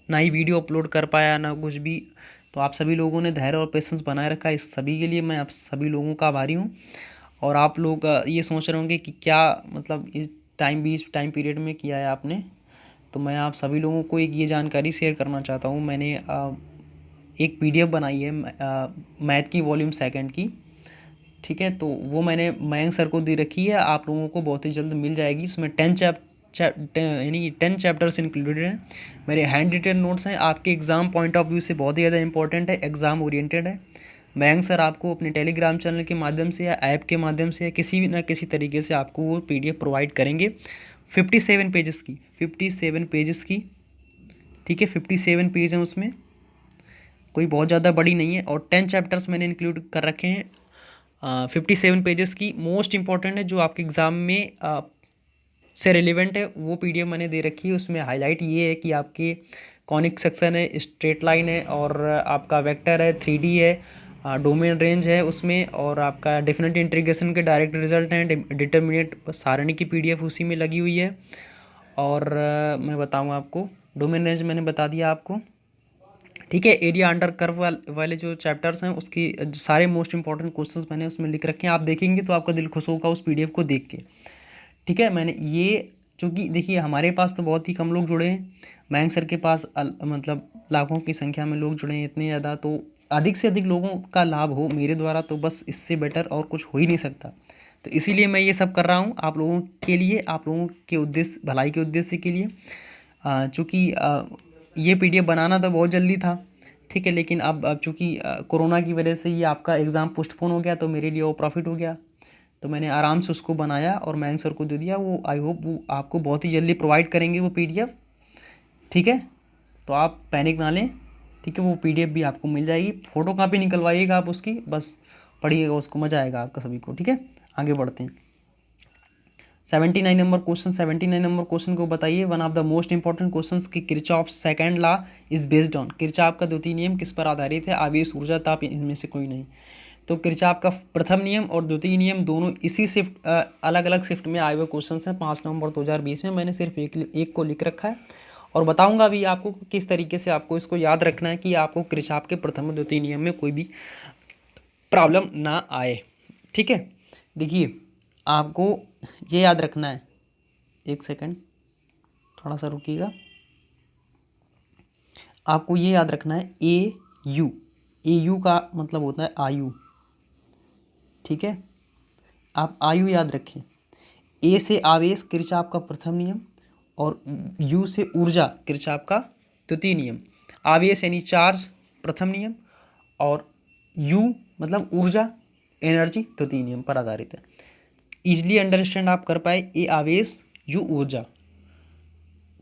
ना ही वीडियो अपलोड कर पाया ना कुछ भी। तो आप सभी लोगों ने धैर्य और पेशेंस बनाए रखा, इस सभी के लिए मैं आप सभी लोगों का आभारी हूँ। और आप लोग ये सोच रहे होंगे कि क्या मतलब इस टाइम पीरियड में किया है आपने, तो मैं आप सभी लोगों को एक ये जानकारी शेयर करना चाहता हूँ। मैंने एक PDF बनाई है मैथ की वॉल्यूम 2 की। ठीक है, तो वो मैंने मयंक सर को दे रखी है, आप लोगों को बहुत ही जल्द मिल जाएगी। इसमें 10 चैप्टर्स इंक्लूडेड हैं। मेरे हैंड रिटन नोट्स हैं, आपके एग्ज़ाम पॉइंट ऑफ व्यू से बहुत ही ज़्यादा इंपॉर्टेंट है, एग्ज़ाम ओरिएंटेड है। मयंक सर आपको अपने टेलीग्राम चैनल के माध्यम से या ऐप के माध्यम से या किसी भी ना किसी तरीके से आपको वो PDF प्रोवाइड करेंगे। 57 पेजेस की, 57 पेजेस की। ठीक है, 57 पेज हैं उसमें, कोई बहुत ज़्यादा बड़ी नहीं है। और 10 चैप्टर्स मैंने इंक्लूड कर रखे हैं 57 पेजेस की। मोस्ट इंपॉर्टेंट है जो आपके एग्ज़ाम में से रिलेवेंट है, वो PDF मैंने दे रखी है। उसमें हाईलाइट ये है कि आपके कॉनिक सेक्शन है, स्ट्रेट लाइन है, और आपका वेक्टर है, 3D है, डोमेन रेंज है उसमें, और आपका डेफिनेट इंटीग्रेशन के डायरेक्ट रिजल्ट हैं, डिटर्मिनेट सारणी की PDF उसी में लगी हुई है। और मैं बताऊँ आपको, डोमेन रेंज मैंने बता दिया आपको। ठीक है। एरिया अंडर कर्व वाले जो चैप्टर्स हैं उसकी सारे मोस्ट इंपॉर्टेंट क्वेश्चंस मैंने उसमें लिख रखे हैं, आप देखेंगे तो आपका दिल खुश होगा उस पीडीएफ को देख के। ठीक है, मैंने ये चूँकि देखिए हमारे पास तो बहुत ही कम लोग जुड़े हैं, मयंक सर के पास मतलब लाखों की संख्या में लोग जुड़े हैं इतने ज़्यादा, तो अधिक से अधिक लोगों का लाभ हो मेरे द्वारा तो बस इससे बेटर और कुछ हो ही नहीं सकता। तो इसीलिए मैं ये सब कर रहा हूँ आप लोगों के लिए, आप लोगों के उद्देश्य भलाई के उद्देश्य के लिए। चूँकि ये पीडीएफ बनाना तो बहुत जल्दी था, ठीक है, लेकिन अब चूँकि कोरोना की वजह से ये आपका एग्ज़ाम पोस्टपोन हो गया तो मेरे लिए वो प्रॉफिट हो गया। तो मैंने आराम से उसको बनाया और मयंक सर को दे दिया, वो आई होप वो आपको बहुत ही जल्दी प्रोवाइड करेंगे वो पीडीएफ। ठीक है, तो आप पैनिक ना लें, ठीक है, वो पीडीएफ भी आपको मिल जाएगी, फ़ोटो कापी निकलवाइएगा आप उसकी, बस पढ़िएगा उसको, मज़ा आएगा आपका सभी को। ठीक है, आगे बढ़ते हैं। 79 नंबर क्वेश्चन, 79 नंबर क्वेश्चन को बताइए, one of the most important questions कि Kirchhoff second law is based on, Kirchhoff का द्वितीय नियम किस पर आधारित है, आवेश, ऊर्जा, ताप, इनमें से कोई नहीं। तो किरचॉफ का प्रथम नियम और द्वितीय नियम दोनों इसी शिफ्ट अलग अलग शिफ्ट में आए हुए क्वेश्चन हैं 5 नवंबर 2020 में, मैंने सिर्फ एक को लिख रखा है और बताऊंगा भी आपको किस तरीके से आपको इसको याद रखना है कि आपको किरचॉफ के प्रथम और द्वितीय नियम में कोई भी प्रॉब्लम ना आए। ठीक है, देखिए आपको ये याद रखना है, एक सेकंड थोड़ा सा रुकिएगा, आपको ये याद रखना है ए यू का मतलब होता है आयु। ठीक है, आप आयु याद रखें, ए से आवेश किरचॉफ का प्रथम नियम और यू से ऊर्जा किरचॉफ का द्वितीय नियम। आवेश यानी चार्ज प्रथम नियम और यू मतलब ऊर्जा एनर्जी द्वितीय नियम पर आधारित है। इजली अंडरस्टैंड आप कर पाए, ए आवेश यू ऊर्जा,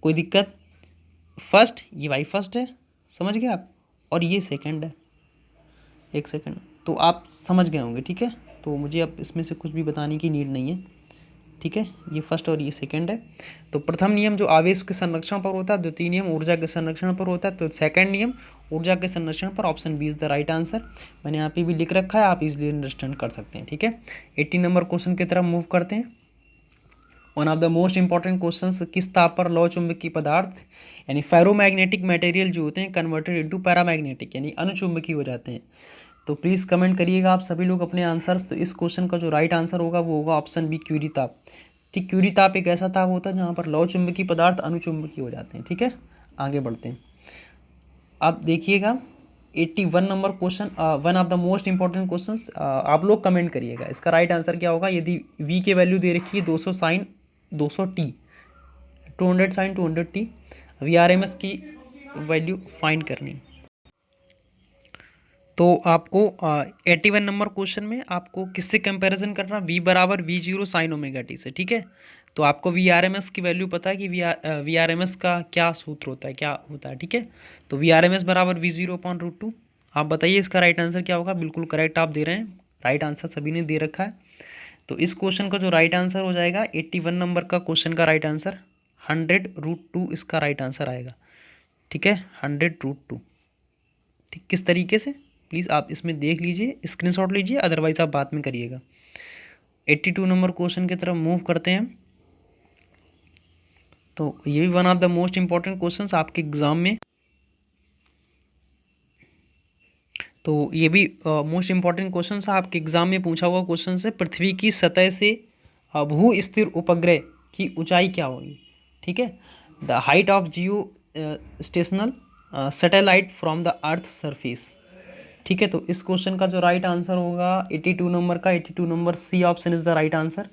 कोई दिक्कत? फर्स्ट ये वाई फर्स्ट है, समझ गए आप, और ये सेकंड है, एक सेकंड, तो आप समझ गए होंगे। ठीक है, तो मुझे अब इसमें से कुछ भी बताने की नीड नहीं है। ठीक है, ये फर्स्ट और ये सेकंड है। तो प्रथम नियम जो आवेश के संरक्षण पर होता है, द्वितीय नियम ऊर्जा के संरक्षण पर होता है, तो सेकंड नियम ऊर्जा के संरक्षण पर, option B is the right answer. मैंने यहाँ पे भी लिख रखा है, आप इजीली अंडरस्टैंड कर सकते हैं। ठीक है, 80 नंबर क्वेश्चन की तरफ मूव करते हैं। One of the most important question, किस ताप पर लौह चुंबकीय पदार्थ यानी फेरोमैग्नेटिक मटेरियल जो होते हैं कन्वर्टेड इनटू पैरामैग्नेटिक यानी अनुचुंबकीय हो जाते हैं। तो प्लीज़ कमेंट करिएगा आप सभी लोग अपने आंसर्स। तो इस क्वेश्चन का जो राइट आंसर होगा वो होगा ऑप्शन बी, क्यूरी ताप। ठीक, क्यूरी ताप एक ऐसा ताप होता है जहाँ पर लौह चुंबकीय पदार्थ अनुचुंबकीय हो जाते हैं। ठीक है, आगे बढ़ते हैं। अब देखिएगा 81 number question, one of the most important question, आप लोग कमेंट करिएगा इसका राइट आंसर क्या होगा। यदि वी की वैल्यू दे रखी है 200 sine 200 t, 200 sine 200 t, V R M S की वैल्यू फाइंड करनी। तो आपको 81 नंबर क्वेश्चन में आपको किससे कंपैरिजन करना, वी बराबर V zero sine omega T से। ठीक है, तो आपको वी आर एम एस की वैल्यू पता है कि वी आर एम एस का क्या सूत्र होता है, क्या होता है। ठीक है, तो वी आर एम एस बराबर V zero upon root two. आप बताइए इसका राइट आंसर क्या होगा। बिल्कुल करेक्ट आप दे रहे हैं, राइट आंसर सभी ने दे रखा है। तो इस क्वेश्चन का जो राइट आंसर हो जाएगा 81 नंबर का क्वेश्चन का राइट आंसर 100√2 इसका राइट आंसर आएगा। ठीक है, 100√2। ठीक, किस तरीके से प्लीज़ आप इसमें देख लीजिए, स्क्रीनशॉट लीजिए, अदरवाइज आप बाद में करिएगा। 82 नंबर क्वेश्चन की तरफ मूव करते हैं। तो ये भी one of the most important questions आपके एग्जाम में, तो ये भी मोस्ट इंपॉर्टेंट क्वेश्चन आपके एग्जाम में पूछा हुआ क्वेश्चन है। पृथ्वी की सतह से भू स्थिर उपग्रह की ऊंचाई क्या होगी। ठीक है, the height of geostationary satellite from the earth surface. ठीक है, तो इस क्वेश्चन का जो राइट आंसर होगा 82 नंबर का, 82 number C option is the right answer.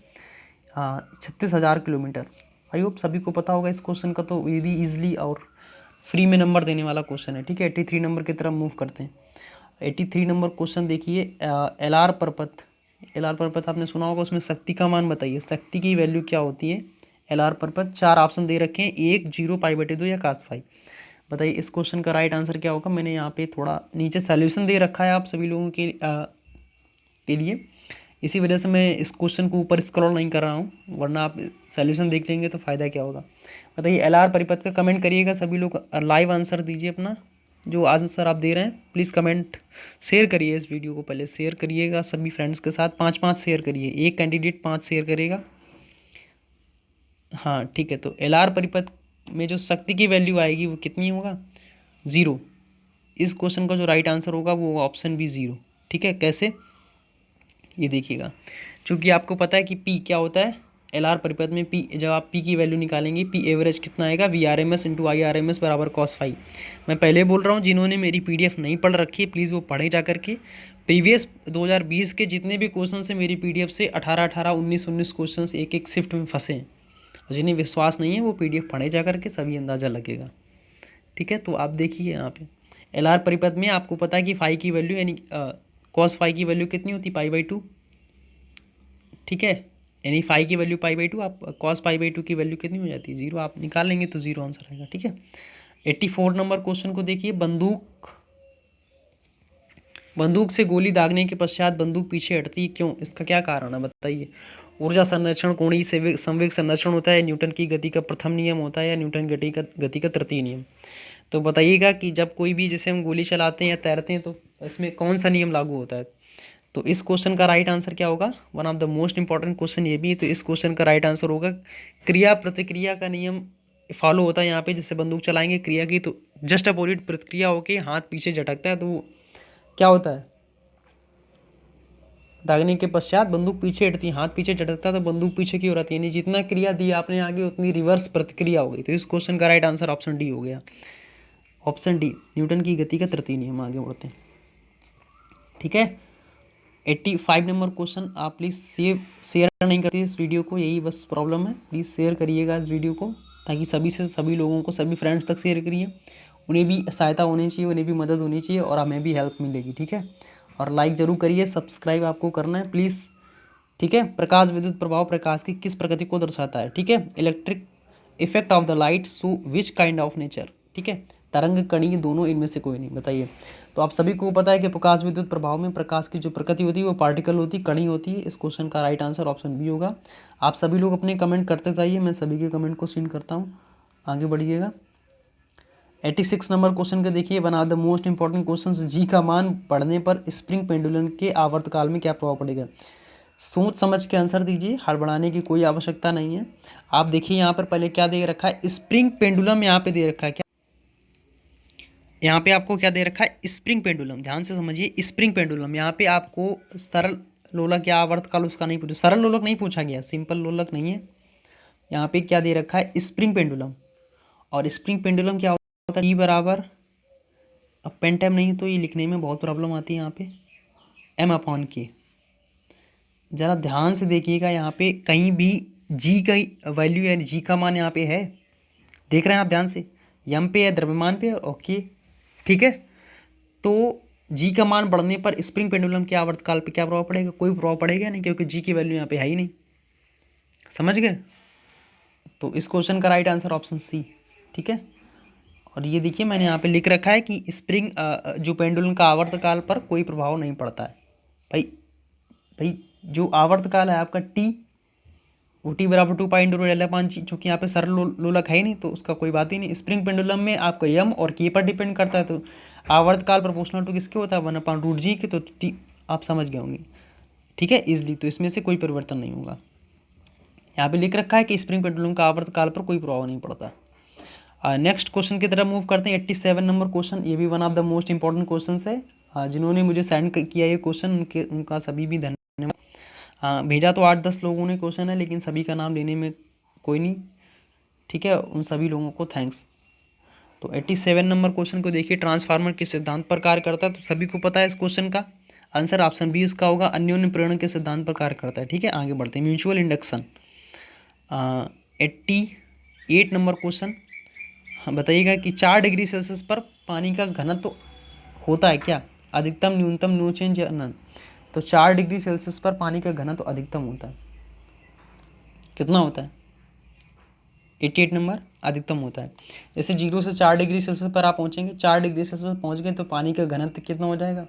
36,000 kilometre. I hope सभी को पता होगा इस क्वेश्चन का, तो ये भी इजीली और फ्री में नंबर देने वाला क्वेश्चन है। ठीक है, 83 नंबर की तरफ मूव करते हैं। 83 नंबर क्वेश्चन देखिए, एलआर पर्वत, एलआर पर्वत आपने सुना होगा, उसमें शक्ति का मान बताइए, शक्ति की वैल्यू क्या होती है एलआर पर्वत। 4 ऑप्शन दे रखे हैं, 1, 0, π/2 या cos फाइव। बताइए इस क्वेश्चन का राइट आंसर क्या होगा। मैंने यहाँ पे थोड़ा नीचे सॉल्यूशन दे रखा है आप सभी लोगों के लिए, इसी वजह से मैं इस क्वेश्चन को ऊपर स्क्रॉल नहीं कर रहा हूँ, वरना आप सॉल्यूशन देख लेंगे तो फ़ायदा क्या होगा। बताइए एलआर परिपथ का कमेंट करिएगा सभी लोग, लाइव आंसर दीजिए अपना जो आंसर आप दे रहे हैं। प्लीज़ कमेंट शेयर करिए, इस वीडियो को पहले शेयर करिएगा सभी फ्रेंड्स के साथ, 5-5 शेयर करिए, एक कैंडिडेट 5 शेयर करेगा। हाँ ठीक है, तो एलआर परिपथ में जो शक्ति की वैल्यू आएगी वो कितनी होगा, 0। इस क्वेश्चन का जो राइट आंसर होगा वो होगा ऑप्शन बी 0। ठीक है, कैसे, ये देखिएगा, क्योंकि आपको पता है कि पी क्या होता है, एल आर परिपथ में पी, जब आप पी की वैल्यू निकालेंगे पी एवरेज कितना आएगा, V R M S into I R M S बराबर कॉस फाई। मैं पहले बोल रहा हूँ, जिन्होंने मेरी पीडीएफ नहीं पढ़ रखी है प्लीज़ वो पढ़े जा करके। प्रीवियस 2020 के जितने भी क्वेश्चन हैं मेरी पीडीएफ से 18 19 क्वेश्चन एक एक शिफ्ट में फंसे हैं, और जिन्हें विश्वास नहीं है वो पीडीएफ पढ़े जा करके, सभी अंदाज़ा लगेगा। ठीक है, तो आप देखिए यहाँ पे एल आर परिपथ में आपको पता है कि फाई की वैल्यू यानी कॉस फाई की वैल्यू कितनी होती है, पाई/2। ठीक है, यानी फाई की वैल्यू पाई/2, आप कॉस पाई/2 की वैल्यू कितनी हो जाती है, 0। आप निकाल लेंगे तो 0 आंसर आएगा। ठीक है, 84 नंबर क्वेश्चन को देखिए, बंदूक से गोली दागने के पश्चात बंदूक पीछे हटती है क्यों, इसका क्या कारण है बताइए। ऊर्जा संरक्षण, कोणीय संवेग संरक्षण होता है, न्यूटन की गति का प्रथम नियम होता है, या न्यूटन गति का तृतीय नियम। तो बताइएगा कि जब कोई भी, जैसे हम गोली चलाते हैं या तैरते हैं, तो इसमें कौन सा नियम लागू होता है। तो इस क्वेश्चन का राइट आंसर क्या होगा, one of the most important question ये भी है, तो इस क्वेश्चन का राइट आंसर होगा क्रिया प्रतिक्रिया का नियम फॉलो होता है यहाँ पे। जैसे बंदूक चलाएंगे क्रिया की, तो जस्ट अपोजिट प्रतिक्रिया होके हाथ पीछे झटकता है, तो वो क्या होता है, दागने के पश्चात बंदूक पीछे हटती है, हाथ पीछे झटकता है तो बंदूक पीछे की ओर आती है, यानी जितना क्रिया दी आपने आगे उतनी रिवर्स प्रतिक्रिया हो गई। तो इस क्वेश्चन का राइट आंसर ऑप्शन डी हो गया, ऑप्शन डी, न्यूटन की गति का तृतीय नियम। आगे बढ़ते हैं। ठीक है, 85 नंबर क्वेश्चन, आप प्लीज़ शेयर नहीं करते इस वीडियो को, यही बस प्रॉब्लम है। प्लीज़ शेयर करिएगा इस वीडियो को, ताकि सभी से सभी लोगों को, सभी फ्रेंड्स तक शेयर करिए, उन्हें भी सहायता होनी चाहिए, उन्हें भी मदद होनी चाहिए, और हमें भी हेल्प मिलेगी। ठीक है, और लाइक ज़रूर करिए, सब्सक्राइब आपको करना है प्लीज़। ठीक है, प्रकाश विद्युत प्रभाव प्रकाश की किस प्रकृति को दर्शाता है। ठीक है, electric effect of the light so which kind of nature. ठीक है, तरंग, कणी, दोनों, इनमें से कोई नहीं, बताइए। तो आप सभी को पता है कि प्रकाश विद्युत प्रभाव में प्रकाश की जो प्रकृति होती है वो पार्टिकल होती है, कणी होती है। इस क्वेश्चन का राइट आंसर ऑप्शन बी होगा। आप सभी लोग अपने कमेंट करते जाइए, मैं सभी के कमेंट को सीन करता हूँ, आगे बढ़िएगा। 86 नंबर क्वेश्चन के देखिए, one of the most important question, G का मान बढ़ने पर स्प्रिंग पेंडुलम के आवर्तकाल में क्या प्रभाव पड़ेगा। सोच समझ के आंसर दीजिए, हड़बड़ाने की कोई आवश्यकता नहीं है। आप देखिए यहाँ पर पहले क्या दे रखा है, स्प्रिंग पेंडुलम यहाँ पे दे रखा है, क्या यहाँ पे आपको क्या दे रखा है, स्प्रिंग पेंडुलम। ध्यान से समझिए, स्प्रिंग पेंडुलम, यहाँ पे आपको सरल लोलक या आवर्तकाल उसका नहीं पूछा, सरल लोलक नहीं पूछा गया, सिंपल लोलक नहीं है। यहाँ पे क्या दे रखा है, स्प्रिंग पेंडुलम। और स्प्रिंग पेंडुलम क्या होता है, ई बराबर, अब पेन टाइम नहीं तो ये लिखने में बहुत प्रॉब्लम आती है यहाँ पे, m/k। ज़रा ध्यान से देखिएगा, यहाँ पे कहीं भी जी का वैल्यू या जी का मान यहाँ पे है, देख रहे हैं आप ध्यान से, यम पे है, द्रव्यमान पे, ओके। ठीक है, तो जी का मान बढ़ने पर स्प्रिंग पेंडुलम के आवर्तकाल पे क्या प्रभाव पड़ेगा, कोई प्रभाव पड़ेगा नहीं, क्योंकि जी की वैल्यू यहाँ पे है ही नहीं। समझ गए, तो इस क्वेश्चन का राइट आंसर ऑप्शन सी। ठीक है, और ये देखिए मैंने यहाँ पे लिख रखा है कि स्प्रिंग जो पेंडुलम का आवर्तकाल पर कोई प्रभाव नहीं पड़ता है। भाई भाई जो आवर्तकाल है आपका टी, वो टी बराबर 2 पाई × चूँकि यहाँ पे सरल लोलक है ही नहीं, तो उसका कोई बात ही नहीं। स्प्रिंग पेंडुलम में आपका यम और के पर डिपेंड करता है, तो आवर्तकाल प्रोपोर्शनल टू किसके होता है, 1/√g के, तो टी आप समझ गए होंगे। ठीक है, इजली, तो इसमें से कोई परिवर्तन नहीं होगा। यहाँ पे लिख रखा है कि स्प्रिंग पेंडुलम का आवर्तकाल पर कोई प्रभाव नहीं पड़ता। नेक्स्ट क्वेश्चन की तरफ मूव करते हैं, 87 नंबर क्वेश्चन, ये भी one of the most important question है। जिन्होंने मुझे सेंड किया ये क्वेश्चन, उनका सभी भी धन्यवाद। भेजा तो 8-10 लोगों ने क्वेश्चन है, लेकिन सभी का नाम लेने में कोई नहीं। ठीक है, उन सभी लोगों को थैंक्स। तो 87 नंबर क्वेश्चन को देखिए, ट्रांसफार्मर किस सिद्धांत पर कार्य करता है, तो सभी को पता है इस क्वेश्चन का आंसर ऑप्शन बी इसका होगा, अन्योन्य प्रेरण के सिद्धांत पर कार्य करता है। ठीक है, आगे बढ़ते हैं, म्यूचुअल इंडक्शन। 88 नंबर क्वेश्चन, बताइएगा कि 4 डिग्री सेल्सियस पर पानी का घनत्व होता है क्या, अधिकतम, न्यूनतम, नो चेंज या नन। तो 4 डिग्री सेल्सियस पर पानी का घनत्व अधिकतम होता है, कितना होता है, 88 नंबर अधिकतम होता है। जैसे 0 से 4 डिग्री सेल्सियस पर आप पहुँचेंगे, 4 डिग्री सेल्सियस पर पहुँच गए तो पानी का घनत्व कितना हो जाएगा,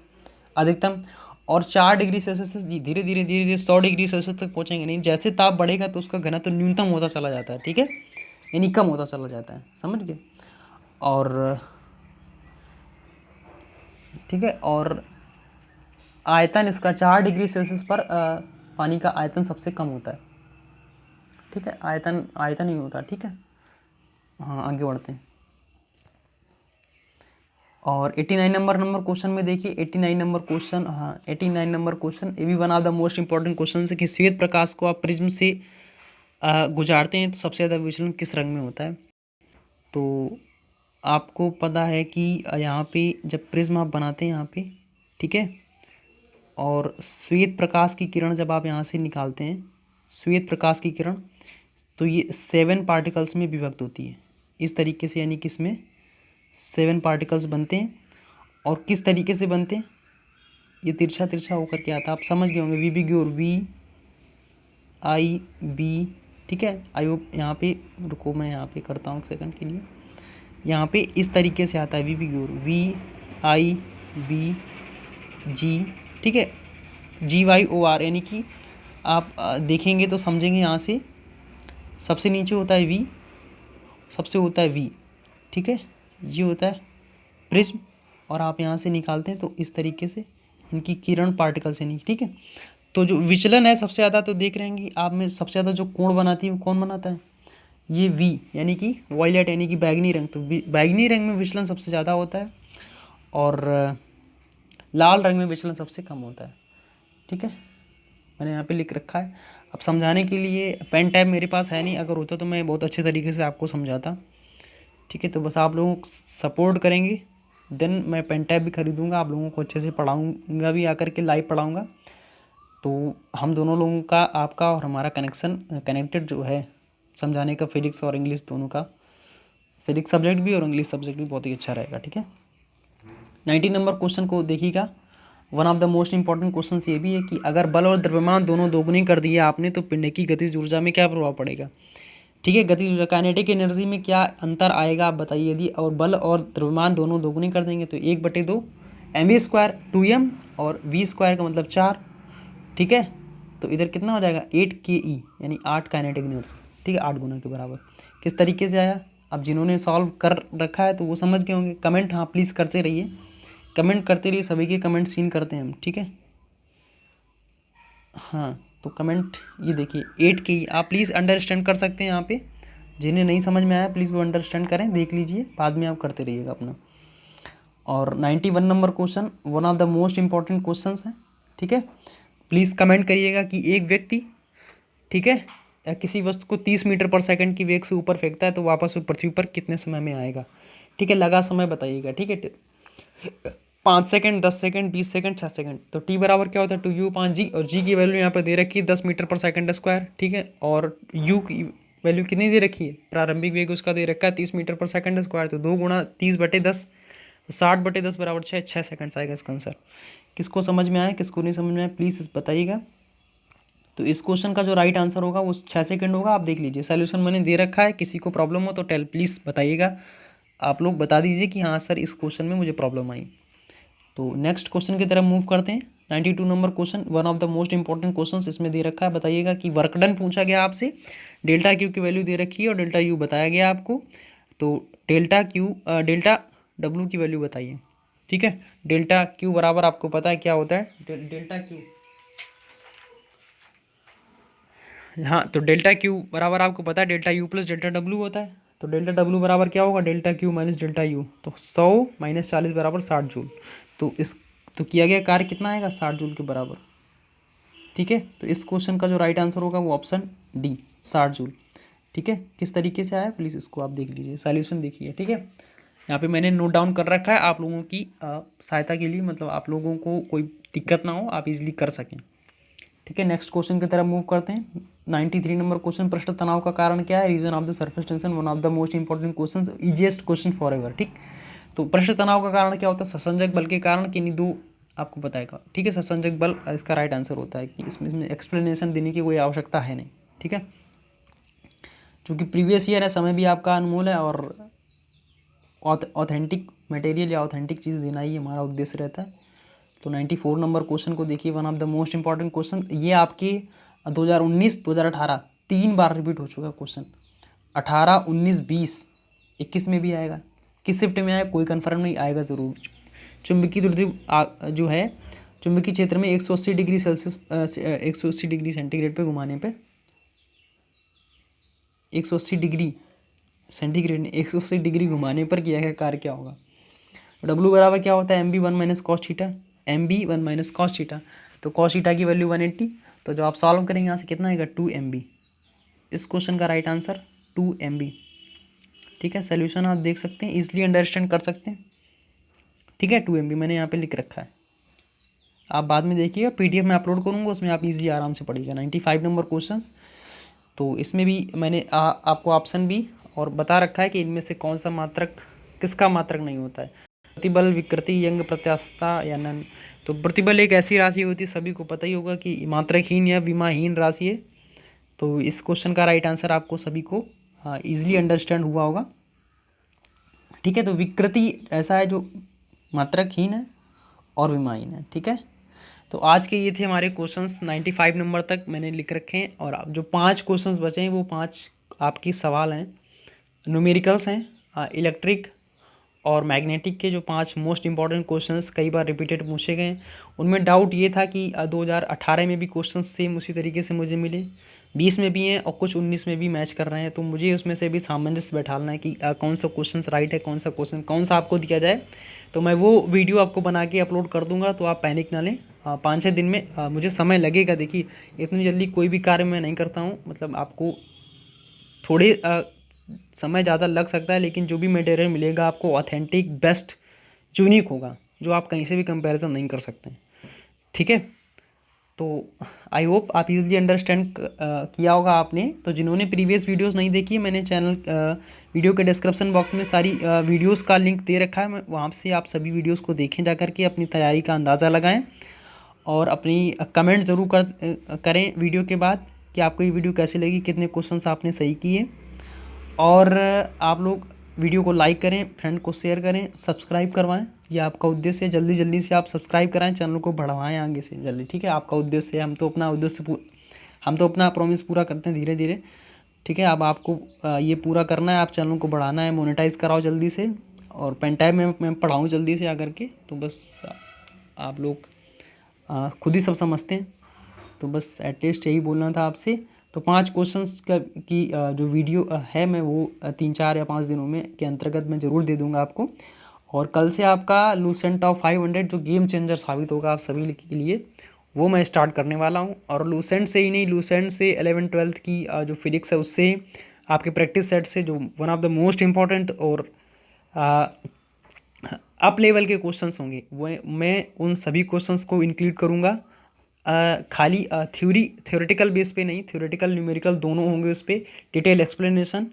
अधिकतम। और 4 डिग्री सेल्सियस से धीरे धीरे 100 डिग्री सेल्सियस तक पहुँचेंगे नहीं, जैसे ताप बढ़ेगा तो उसका घनत्व न्यूनतम होता चला जाता है। ठीक है, यानी कम होता चला जाता है, समझ गए। और ठीक है, और आयतन इसका 4 डिग्री सेल्सियस पर पानी का आयतन सबसे कम होता है। ठीक है, आयतन ही होता है। ठीक है, हाँ आगे बढ़ते हैं। और 89 नंबर क्वेश्चन में देखिए, 89 नंबर क्वेश्चन, हाँ 89 नंबर क्वेश्चन, ये भी one of the most important question है कि श्वेत प्रकाश को आप प्रिज्म से गुजारते हैं तो सबसे ज़्यादा विचलन किस रंग में होता है। तो आपको पता है कि यहाँ पे जब प्रिज्म आप बनाते हैं यहाँ पे, ठीक है, और श्वेत प्रकाश की किरण जब आप यहाँ से निकालते हैं, श्वेत प्रकाश की किरण, तो ये 7 पार्टिकल्स में विभक्त होती है इस तरीके से, यानी कि इसमें 7 पार्टिकल्स बनते हैं। और किस तरीके से बनते हैं, ये तिरछा तिरछा होकर के आता है, आप समझ गए होंगे, वी बी और वी आई बी, ठीक है। आई होप यहाँ पे, रुको मैं यहाँ पे करता हूँ एक सेकंड के लिए, यहाँ पे इस तरीके से आता है वी बी और वी आई बी जी, ठीक है, जी वाई ओ आर, यानी कि आप देखेंगे तो समझेंगे। यहाँ से सबसे नीचे होता है वी, सबसे होता है वी, ठीक है, ये होता है प्रिज्म, और आप यहाँ से निकालते हैं तो इस तरीके से इनकी किरण पार्टिकल से नहीं, ठीक है। तो जो विचलन है सबसे ज़्यादा, तो देख रहे हैं कि आप में सबसे ज़्यादा जो कोण बनाती है वो कौन बनाता है, ये वी, यानी कि वॉयलेट, यानी कि बैगनी रंग। तो बैगनी रंग में विचलन सबसे ज़्यादा होता है और लाल रंग में विचलन सबसे कम होता है, ठीक है। मैंने यहाँ पे लिख रखा है। अब समझाने के लिए पेन टैब मेरे पास है नहीं, अगर होता तो मैं बहुत अच्छे तरीके से आपको समझाता, ठीक है। तो बस आप लोगों को सपोर्ट करेंगे, देन मैं पेन टैब भी खरीदूँगा, आप लोगों को अच्छे से पढ़ाऊँगा भी, आकर के लाइव पढ़ाऊँगा। तो हम दोनों लोगों का, आपका और हमारा कनेक्टेड जो है समझाने का, फिजिक्स और इंग्लिश दोनों का, फिजिक्स सब्जेक्ट भी और इंग्लिश सब्जेक्ट भी बहुत ही अच्छा रहेगा, ठीक है। 90 नंबर क्वेश्चन को देखिएगा। One of the most important question ये भी है कि अगर बल और द्रव्यमान दोनों दोगुनी कर दिए आपने तो पिंड की गतिज ऊर्जा में क्या प्रभाव पड़ेगा, ठीक है। गतिज ऊर्जा, काइनेटिक एनर्जी में क्या अंतर आएगा आप बताइए। यदि और बल और द्रव्यमान दोनों दोगुनी कर देंगे तो 1/2 mv² 2m और v² का मतलब 4, ठीक है। तो इधर कितना हो जाएगा 8ke, यानी 8 काइनेटिक एनर्जी, ठीक है, 8 गुना के बराबर। किस तरीके से आया, अब जिन्होंने सॉल्व कर रखा है तो वो समझ गए होंगे। कमेंट हाँ प्लीज़ करते रहिए, कमेंट करते रहिए, सभी के कमेंट सीन करते हैं हम, ठीक है। हाँ तो कमेंट ये देखिए 8ke, आप प्लीज़ अंडरस्टैंड कर सकते हैं यहाँ पे, जिन्हें नहीं समझ में आया प्लीज़ वो अंडरस्टैंड करें, देख लीजिए, बाद में आप करते रहिएगा अपना। और 91 number question one of the most important questions है, ठीक है। प्लीज़ कमेंट करिएगा कि एक व्यक्ति, ठीक है, या किसी वस्तु को 30 मीटर पर सेकंड की वेग से ऊपर फेंकता है तो वापस वो पृथ्वी पर कितने समय में आएगा, ठीक है। लगा समय बताइएगा, ठीक है। 5 सेकंड, 10 सेकंड, 20 सेकंड, 6 सेकंड। तो टी बराबर क्या होता है 2u/g, और जी की वैल्यू यहाँ पर दे रखी है 10 मीटर पर सेकंड स्क्वायर, ठीक है। और यू की वैल्यू कितनी दे रखी है, प्रारंभिक वेग उसका दे रखा है 30 मीटर पर सेकंड स्क्वायर, तो 2 गुणा 30/10, 60/10 बराबर 6 सेकंड्स आएगा इसका आंसर। किसको समझ में आया, किसको नहीं समझ में आया, प्लीज़ बताइएगा। तो इस क्वेश्चन का जो राइट आंसर होगा वो 6 सेकंड होगा। आप देख लीजिए, सोल्यूशन मैंने दे रखा है, किसी को प्रॉब्लम हो तो प्लीज़ बताइएगा, आप लोग बता दीजिए कि हाँ सर इस क्वेश्चन में मुझे प्रॉब्लम आई। तो नेक्स्ट क्वेश्चन की तरफ मूव करते हैं। 92 number question one of the most important question इसमें दे रखा है। बताइएगा कि वर्क डन पूछा गया आपसे, डेल्टा क्यू की वैल्यू दे रखी है और डेल्टा यू बताया गया आपको। तो डेल्टा डब्ल्यू की वैल्यू बताइए, ठीक है। डेल्टा क्यू बराबर आपको पता है क्या होता है, डेल्टा क्यू, हाँ तो डेल्टा क्यू बराबर आपको पता है delta U plus delta W होता है। तो डेल्टा डब्ल्यू बराबर क्या होगा, delta Q minus delta U, तो 100 - 40 बराबर 60 जूल। तो इस, तो किया गया कार्य कितना आएगा 60 जूल के बराबर, ठीक है। तो इस क्वेश्चन का जो राइट आंसर होगा वो ऑप्शन डी 60 जूल, ठीक है। किस तरीके से आया प्लीज़ इसको आप देख लीजिए, सॉल्यूशन देखिए, ठीक है। यहाँ पे मैंने नोट डाउन कर रखा है आप लोगों की सहायता के लिए, मतलब आप लोगों को कोई दिक्कत ना हो, आप इजीली कर सकें, ठीक है। नेक्स्ट क्वेश्चन की तरफ मूव करते हैं। 93 नंबर क्वेश्चन, पृष्ठ तनाव का कारण क्या है, reason of the surface tension, one of the most important question, easiest question for ever, ठीक। तो पृष्ठ तनाव का कारण क्या होता है, ससंजक बल के कारण, किन्हीं दो आपको बताएगा, ठीक है। ससंजक बल इसका राइट आंसर होता है, कि इसमें एक्सप्लेनेशन देने की कोई आवश्यकता है नहीं, ठीक है। चूँकि प्रीवियस ईयर है, समय भी आपका अनमोल है और ऑथेंटिक मटेरियल या ऑथेंटिक चीज़ देना ही हमारा उद्देश्य रहता है। तो 94 नंबर क्वेश्चन को देखिए, one of the most important question, ये आपके 2019 2018 3 बार रिपीट हो चुका क्वेश्चन, 18 19 20 21 में भी आएगा। किस शिफ्ट में आएगा कोई कंफर्म नहीं, आएगा ज़रूर। चुंबकीय द्विध्रुव जो है चुंबकीय क्षेत्र में 180 डिग्री सेल्सियस 180 डिग्री सेंटीग्रेड पे घुमाने पे 180 डिग्री सेंटीग्रेड 180 डिग्री घुमाने पर किया गया कार्य क्या होगा। डब्ल्यू बराबर क्या होता है, M B one minus cos theta, M B one minus cos theta. तो कॉस थीटा की वैल्यू 180, तो जो आप सॉल्व करेंगे यहाँ से कितना आएगा 2 MB। इस क्वेश्चन का राइट आंसर 2 MB। ठीक है, सोल्यूशन आप देख सकते हैं, इजीली अंडरस्टैंड कर सकते हैं। ठीक है, 2 MB मैंने यहाँ पे लिख रखा है, आप बाद में देखिएगा, PDF में अपलोड करूँगा, उसमें आप इजीली आराम से पढ़िएगा। 95 नंबर क्वेश्चंस। तो इसमें भी मैंने आपको ऑप्शन भी और बता रखा है कि इनमें से कौन सा मात्रक किसका मात्रक नहीं होता है। प्रतिबल, विकृति, यंग प्रत्यास्थता या नन। तो प्रतिबल एक ऐसी राशि होती है, सभी को पता ही होगा कि मात्रकहीन या विमाहीन राशि है। तो इस क्वेश्चन का राइट आंसर आपको सभी को ईजिली अंडरस्टैंड हुआ होगा। ठीक है, तो विकृति ऐसा है जो मात्रकहीन है और विमाहीन है। ठीक है, तो आज के ये थे हमारे क्वेश्चंस, 95 नंबर तक मैंने लिख रखे हैं। और अब जो 5 क्वेश्चंस बचे हैं वो 5 आपकी सवाल हैं, न्यूमेरिकल्स हैं, इलेक्ट्रिक और मैग्नेटिक के जो 5 मोस्ट इंपॉर्टेंट क्वेश्चंस कई बार रिपीटेड पूछे गए। उनमें डाउट ये था कि 2018 में भी क्वेश्चंस सेम उसी तरीके से मुझे मिले, 20 में भी हैं और कुछ 19 में भी मैच कर रहे हैं। तो मुझे उसमें से भी सामंजस्य बैठाना है कि कौन सा क्वेश्चन राइट है, कौन सा क्वेश्चन कौन सा आपको दिया जाए। तो मैं वो वीडियो आपको बना के अपलोड कर दूंगा, तो आप पैनिक ना लें। 5-6 दिन में मुझे समय लगेगा। देखिए, इतनी जल्दी कोई भी कार्य मैं नहीं करता हूँ, मतलब आपको थोड़े समय ज़्यादा लग सकता है, लेकिन जो भी मटेरियल मिलेगा आपको ऑथेंटिक, बेस्ट, यूनिक होगा, जो आप कहीं से भी कंपैरिजन नहीं कर सकते। ठीक है, तो आई होप आप इजीली अंडरस्टैंड किया होगा आपने। तो जिन्होंने प्रीवियस वीडियोस नहीं देखी, मैंने चैनल वीडियो के डिस्क्रिप्शन बॉक्स में सारी वीडियोस का लिंक दे रखा है, वहाँ से आप सभी वीडियोस को देखें जा करके, अपनी तैयारी का अंदाज़ा लगाएं और अपनी कमेंट ज़रूर करें वीडियो के बाद कि आपको ये वीडियो कैसी लगी, कितने क्वेश्चंस आपने सही किए। और आप लोग वीडियो को लाइक करें, फ्रेंड को शेयर करें, सब्सक्राइब करवाएं, ये आपका उद्देश्य है। जल्दी जल्दी से आप सब्सक्राइब कराएं, चैनल को बढ़ाएं आगे से जल्दी। ठीक है, आपका उद्देश्य है, हम तो अपना प्रॉमिस पूरा करते हैं धीरे धीरे। ठीक है, अब आपको ये पूरा करना है, आप चैनल को बढ़ाना है, मोनेटाइज कराओ जल्दी से, और पेन टाइम में मैं पढ़ाऊँ जल्दी से आकर के। तो बस आप लोग खुद ही सब समझते हैं, तो बस एटलीस्ट यही बोलना था आपसे। तो 5 क्वेश्चंस की जो वीडियो है, मैं वो 3-4 या 5 दिनों में के अंतर्गत मैं ज़रूर दे दूंगा आपको। और कल से आपका लूसेंट टॉप 500 जो गेम चेंजर साबित होगा आप सभी के लिए, वो मैं स्टार्ट करने वाला हूँ। और लूसेंट से ही नहीं, लूसेंट से 11th-12th की जो फिजिक्स है, उससे आपके प्रैक्टिस सेट से जो one of the most important और अप लेवल के क्वेश्चंस होंगे, वो मैं उन सभी क्वेश्चंस को इंक्लूड करूँगा। खाली थ्योरेटिकल बेस पे नहीं, थ्योरेटिकल न्यूमेरिकल दोनों होंगे उस पर, डिटेल एक्सप्लेनेशन।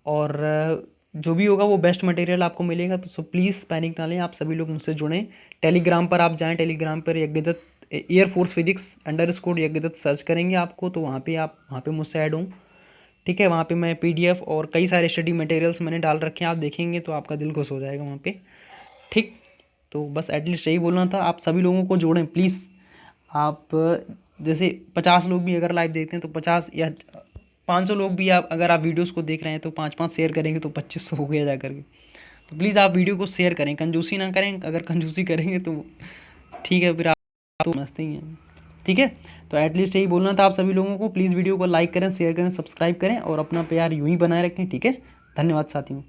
और जो भी होगा वो बेस्ट मटेरियल आपको मिलेगा। तो सो प्लीज़ पैनिक ना लें, आप सभी लोग मुझसे जुड़ें। टेलीग्राम पर आप जाएं, टेलीग्राम पर Yagyadatt air force physics _ Yagyadatt search करेंगे आपको, तो वहाँ पे मुझसे ऐड हूँ। ठीक है, वहाँ पे मैं PDF और कई सारे स्टडी मटेरियल्स मैंने डाल रखे हैं, आप देखेंगे तो आपका दिल खुश हो जाएगा वहाँ पे। ठीक, तो बस एटलीस्ट यही बोलना था, आप सभी लोगों को जोड़ें प्लीज़। आप जैसे 50 लोग भी अगर लाइव देखते हैं तो 50 या 500 लोग भी आप अगर आप वीडियोस को देख रहे हैं तो 5-5 शेयर करेंगे तो 2500 हो गया जा करके। तो प्लीज़ आप वीडियो को शेयर करें, कंजूसी ना करें, अगर कंजूसी करेंगे तो ठीक है, फिर आप तो समझते ही हैं। ठीक है, तो एटलीस्ट यही बोलना था आप सभी लोगों को, प्लीज़ वीडियो को लाइक करें, शेयर करें, सब्सक्राइब करें और अपना प्यार यूँ ही बनाए रखें। ठीक है, धन्यवाद साथियों।